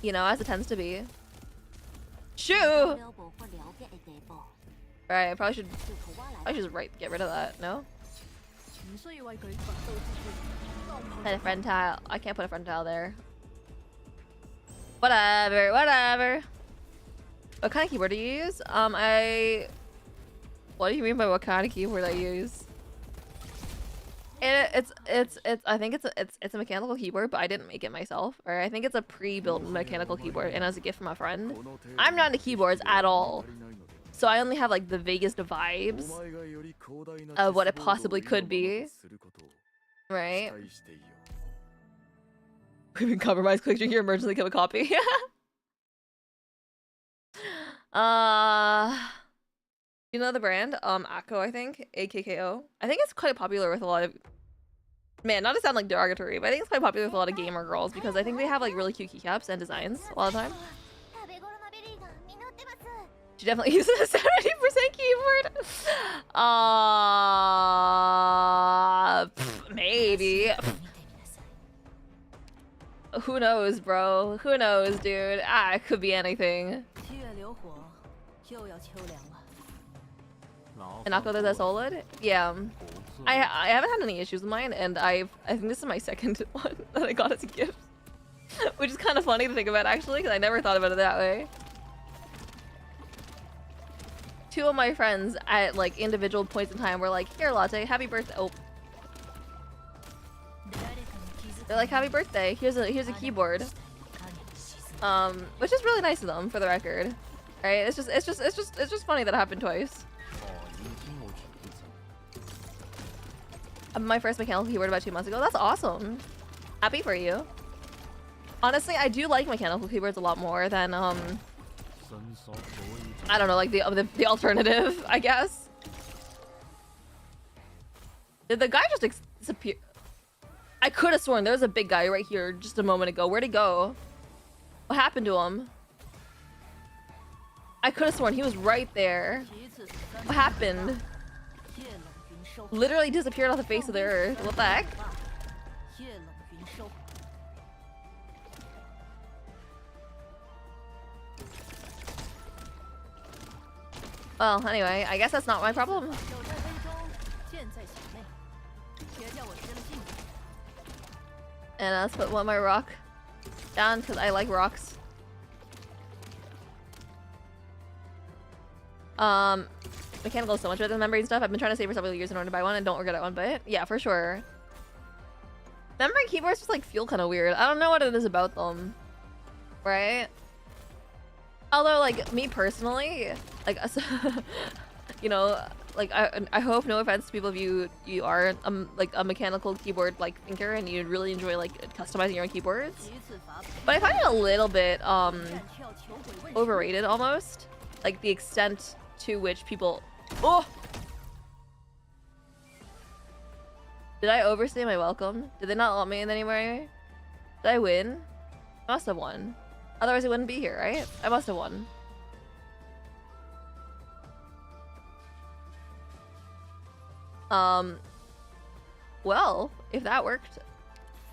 You know, as it tends to be. Shoo! Alright, I probably should just get rid of that, no? Put a friend tile. I can't put a friend tile there. Whatever. What kind of keyboard do you use? What do you mean by what kind of keyboard I use? It's I think it's a mechanical keyboard, but I didn't make it myself. Or I think it's a pre-built mechanical keyboard, and as a gift from a friend. I'm not into keyboards at all, so I only have like the vaguest vibes of what it possibly could be. Right? We've been compromised. Click your emergency kill a copy. You know the brand? AKKO, I think. AKKO. I think it's quite popular with a lot of... Man, not to sound like derogatory, but I think it's quite popular with a lot of gamer girls because I think they have like really cute keycaps and designs a lot of the time. She definitely uses a 70% keyboard. Maybe. Who knows, bro? Who knows, dude? It could be anything. And Akko does that solid? Yeah. I haven't had any issues with mine, and I think this is my second one that I got as a gift. Which is kind of funny to think about, actually, because I never thought about it that way. Two of my friends at like individual points in time were like, "Here, Latte, happy birthday." Oh. They're like, "Happy birthday. Here's a keyboard." Which is really nice of them, for the record. Right? It's just funny that it happened twice. My first mechanical keyboard about 2 months ago. That's awesome. Happy for you. Honestly, I do like mechanical keyboards a lot more than I don't know, like the alternative, I guess. Did the guy just disappear? I could have sworn there was a big guy right here just a moment ago. Where'd he go? What happened to him? I could have sworn he was right there. What happened? Literally disappeared off the face of the earth. What the heck? Well, anyway, I guess that's not my problem. And let's put one more rock down because I like rocks. Mechanical is so much better than membrane stuff. I've been trying to save for several years in order to buy one and don't regret it one bit. Yeah, for sure. Membrane keyboards just like feel kind of weird. I don't know what it is about them. Right? Although, like, me personally, like, you know, like, I hope, no offense to people if you are, like, a mechanical keyboard, like, thinker and you really enjoy, like, customizing your own keyboards. But I find it a little bit, overrated, almost. Like, the extent to which people... Oh! Did I overstay my welcome? Did they not let me in anywhere? Did I win? I must have won. Otherwise I wouldn't be here, right? I must have won. Well, if that worked,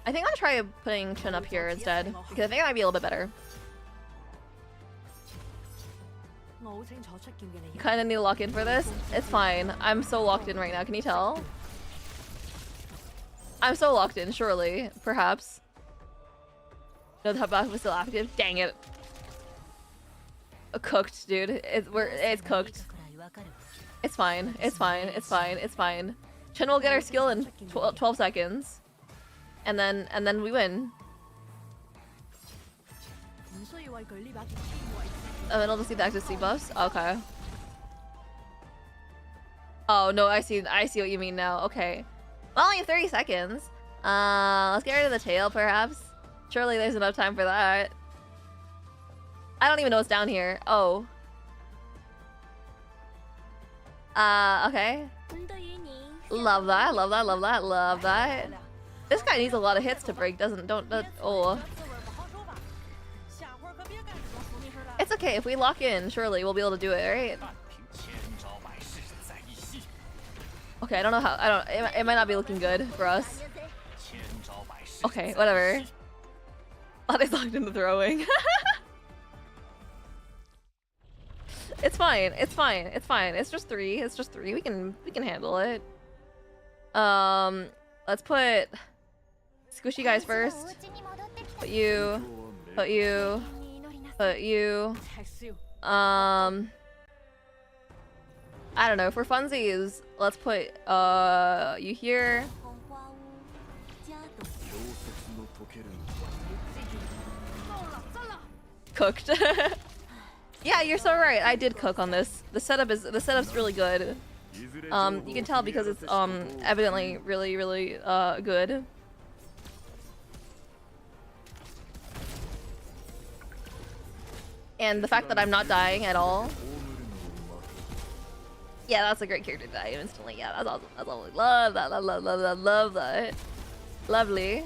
I think I'll try putting Chun up here instead, because I think it might be a little bit better. You kind of need to lock in for this. It's fine. I'm so locked in right now. Can you tell? I'm so locked in, surely. Perhaps. No, the back was still active. Dang it. Cooked, dude. It's cooked. It's fine. It's fine. It's fine. It's fine. Chen will get our skill in 12 seconds. And then we win. And then I'll just see the active C buffs. Okay. Oh no, I see what you mean now. Okay. Well, only 30 seconds. Let's get rid of the tail, perhaps. Surely there's enough time for that. I don't even know what's down here. Oh. Okay. Love that, love that, love that, love that. This guy needs a lot of hits to break, oh. It's okay, if we lock in, surely we'll be able to do it, right? Okay, I don't know how, it might not be looking good for us. Okay, whatever. Oh, they locked into throwing. It's fine. It's fine. It's fine. It's just 3. It's just 3. We can handle it. Let's put squishy guys first. Put you. Put you. Put you. I don't know. For funsies, let's put you here. Cooked. Yeah, you're so right. I did cook on this. The setup's really good. You can tell because it's evidently really good. And the fact that I'm not dying at all. Yeah, that's a great character to die instantly. Yeah, that's awesome. That's awesome. Love that. Love that. Lovely.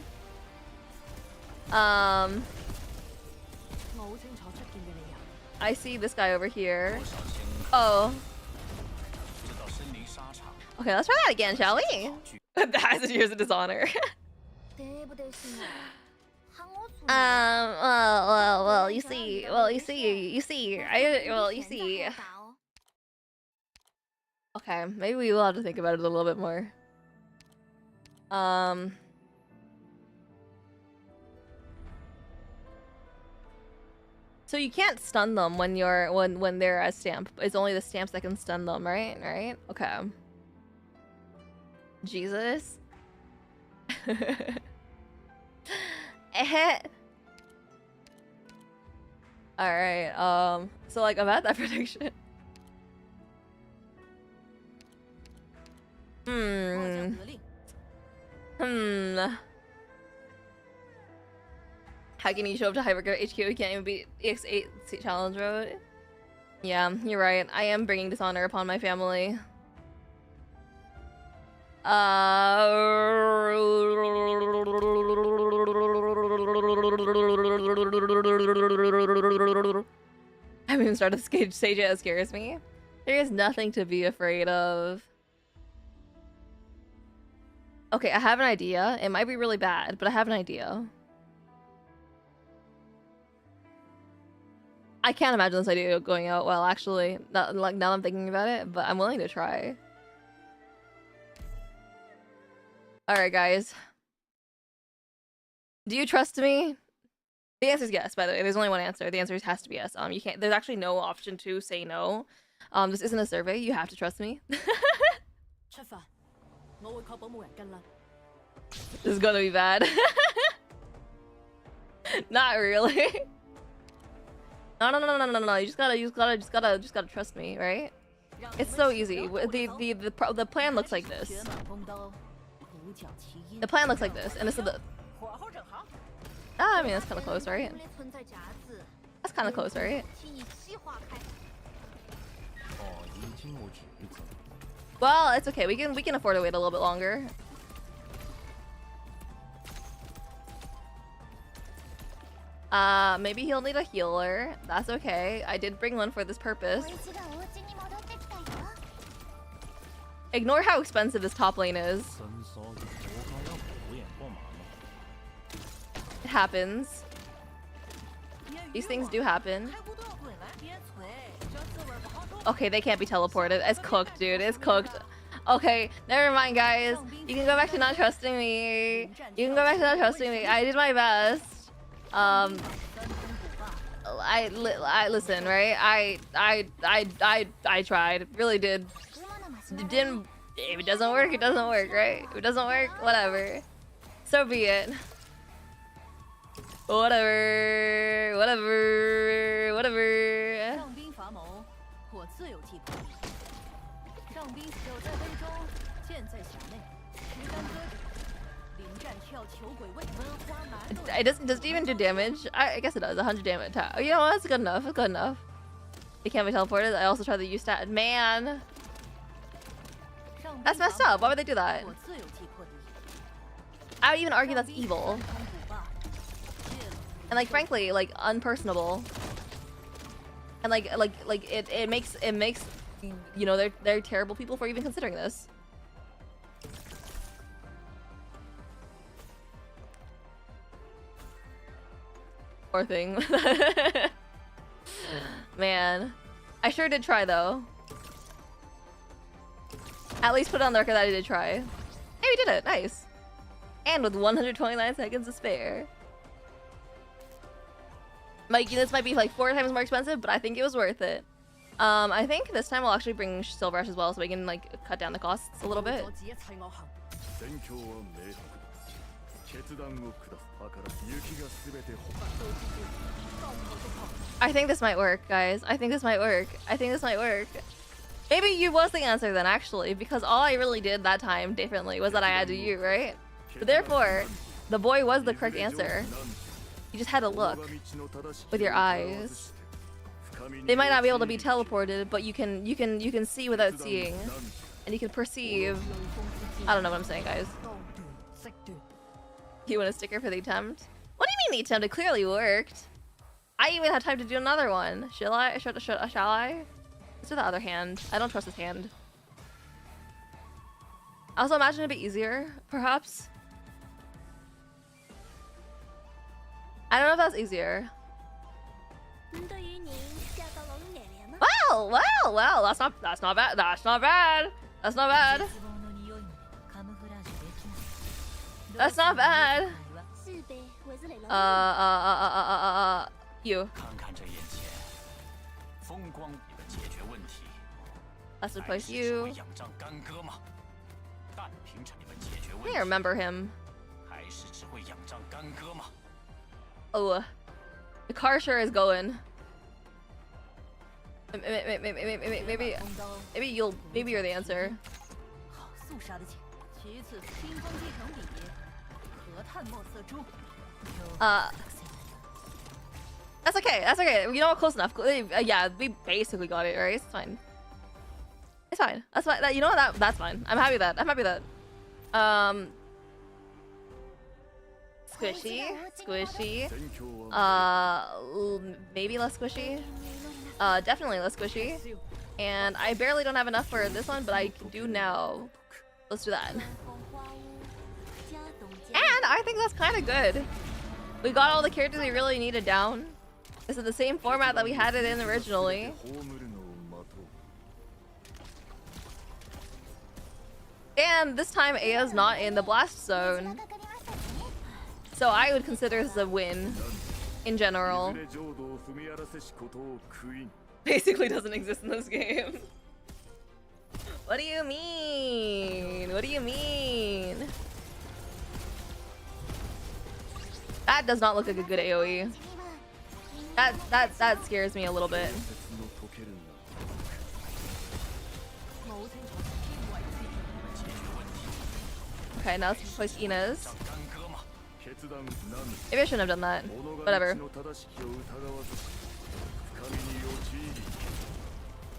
I see this guy over here. Oh. Okay, let's try that again, shall we? That's years of dishonor. Well, you see. Okay, maybe we will have to think about it a little bit more. So you can't stun them when they're a stamp. It's only the stamps that can stun them, right? Right? Okay. Jesus. Alright, so like I'm at that prediction. How can you show up to Hypercode HQ? You can't even beat EX8 challenge road. Yeah, you're right. I am bringing dishonor upon my family. I haven't even started the stage yet. It scares me. There is nothing to be afraid of. Okay, I have an idea. It might be really bad, but I have an idea. I can't imagine this idea going out well, actually. Not, like, now that I'm thinking about it, but I'm willing to try. Alright, guys. Do you trust me? The answer is yes, by the way. There's only one answer. The answer has to be yes. You can't. There's actually no option to say no. This isn't a survey. You have to trust me. This is gonna be bad. Not really. No. You just gotta trust me, right? It's so easy. The plan looks like this. The plan looks like this, and this is the. I mean, that's kind of close, right? That's kind of close, right? Well, it's okay. We can afford to wait a little bit longer. Maybe he'll need a healer. That's okay. I did bring one for this purpose. Ignore how expensive this top lane is. It happens. These things do happen. Okay, they can't be teleported. It's cooked, dude. It's cooked. Okay, never mind, guys. You can go back to not trusting me. You can go back to not trusting me. I did my best. I listen, right? I tried. Really did. Didn't. If it doesn't work, it doesn't work, right? If it doesn't work, whatever. So be it. Whatever. Does it even do damage? I guess it does. 100 damage. You know what? That's good enough. That's good enough. It can't be teleported. I also tried the U stat. Man, that's messed up. Why would they do that? I would even argue that's evil. And like, frankly, like unpersonable. And like it makes you know they're terrible people for even considering this. Poor thing. Man, I sure did try though. At least put it on the record that I did try. Hey, we did it. Nice. And with 129 seconds to spare. Like, this might be like 4 times more expensive, but I think it was worth it. I think this time we'll actually bring Silver Ash as well, so we can like cut down the costs a little bit. I think this might work, guys. I think this might work. I think this might work. Maybe you was the answer then, actually, because all I really did that time differently was that I added you, right? So therefore, the boy was the correct answer. You just had to look with your eyes. They might not be able to be teleported, but you can see without seeing, and you can perceive. I don't know what I'm saying, guys. You want a sticker for the attempt? What do you mean the attempt? It clearly worked. I even had time to do another one. Shall I? Shall I? Let's do the other hand. I don't trust his hand. I also imagine it a bit easier, perhaps. I don't know if that's easier. Well, well, well. That's not bad. That's not bad. That's not bad. That's not bad. You. Let's replace you. I think I remember him. Oh, the car sure is going. Maybe you're the answer. That's okay. That's okay. You know what? Close enough. Yeah, we basically got it, right? It's fine. It's fine. That's fine. You know what? That's fine. I'm happy with that. I'm happy with that. Squishy, squishy. Maybe less squishy. Definitely less squishy. And I barely don't have enough for this one, but I do now. Let's do that. And I think that's kind of good. We got all the characters we really needed down. This is the same format that we had it in originally. And this time Aya's not in the blast zone. So I would consider this a win in general. Basically doesn't exist in this game. What do you mean? What do you mean? That does not look like a good AoE. That scares me a little bit. Okay, now let's replace Ina's. Maybe I shouldn't have done that. Whatever.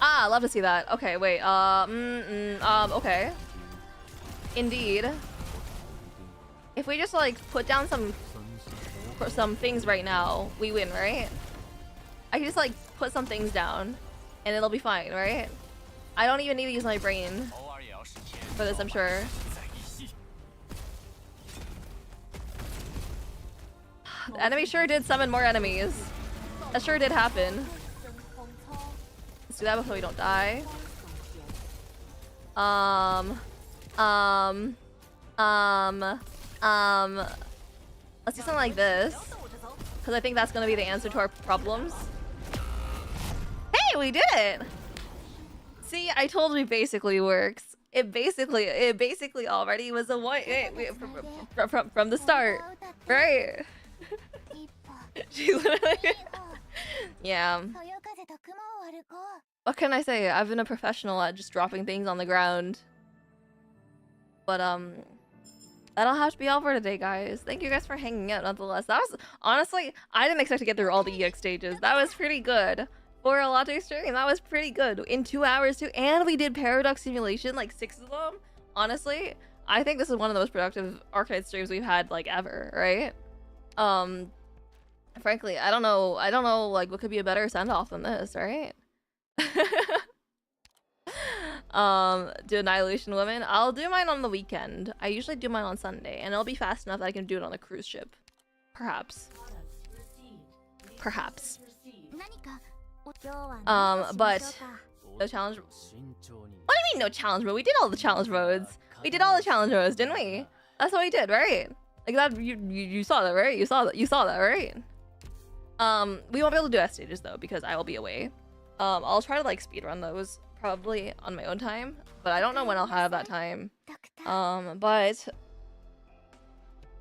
Ah, love to see that. Okay, wait. Okay. Indeed. If we just like put down some things right now, we win, right? I can just like put some things down, and it'll be fine, right? I don't even need to use my brain for this, I'm sure. The enemy sure did summon more enemies. That sure did happen. Let's do that before we don't die. Let's do something like this, because I think that's gonna be the answer to our problems. Hey, we did it! See, I told you it basically works. It basically already was a one from the start, right? She's literally yeah. What can I say? I've been a professional at just dropping things on the ground. But that'll have to be all for today, guys. Thank you guys for hanging out nonetheless. That was honestly, I didn't expect to get through all the EX stages. That was pretty good. For a latte stream, that was pretty good. In 2 hours too, and we did Paradox Simulation, like 6 of them. Honestly, I think this is one of the most productive ARKNIGHTS streams we've had like ever, right? Frankly, I don't know like what could be a better send-off than this, right? Do Annihilation Women. I'll do mine on the weekend. I usually do mine on Sunday, and it'll be fast enough that I can do it on a cruise ship. Perhaps. Perhaps. But no challenge. What do you mean no challenge mode? We did all the challenge modes. We did all the challenge modes, didn't we? That's what we did, right? Like that. You saw that, right? You saw that, right? We won't be able to do S stages though because I will be away. I'll try to like speedrun those probably on my own time, but I don't know when I'll have that time. But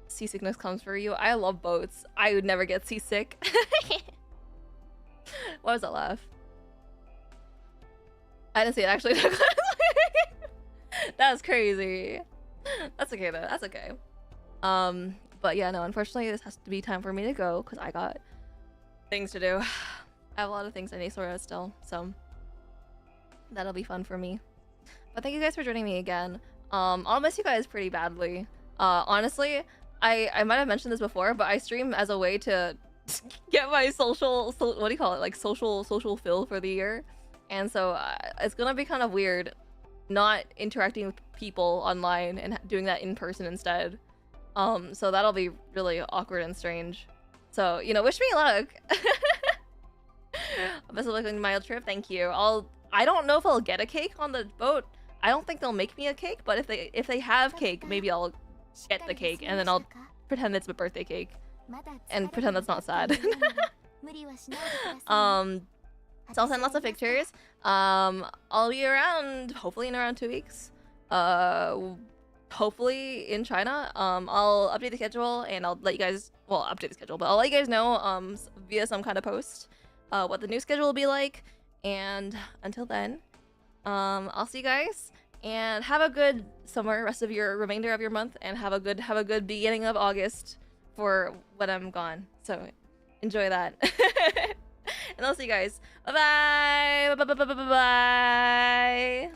seasickness comes for you. I love boats. I would never get seasick. Why was that laugh? I didn't see it actually. That's crazy. That's okay though. That's okay. But yeah, no, unfortunately this has to be time for me to go because I got things to do. I have a lot of things I need to sort out still, so that'll be fun for me. But thank you guys for joining me again. I'll miss you guys pretty badly. Honestly, I might have mentioned this before, but I stream as a way to get my social, what do you call it? Like social fill for the year. And so it's gonna be kind of weird not interacting with people online and doing that in person instead. So that'll be really awkward and strange. So, you know, wish me luck. Best of luck on my trip. Thank you. I don't know if I'll get a cake on the boat. I don't think they'll make me a cake, but if they have cake, maybe I'll get the cake and then I'll pretend it's my birthday cake and pretend that's not sad. So I'll send lots of pictures. I'll be around hopefully in around 2 weeks. Hopefully in China. I'll update the schedule and I'll let you guys, well, update the schedule, but I'll let you guys know via some kind of post what the new schedule will be like. And until then, I'll see you guys and have a good summer, rest of your remainder of your month, and have a good beginning of August for when I'm gone. So enjoy that. And I'll see you guys. Bye bye. Bye bye. Bye.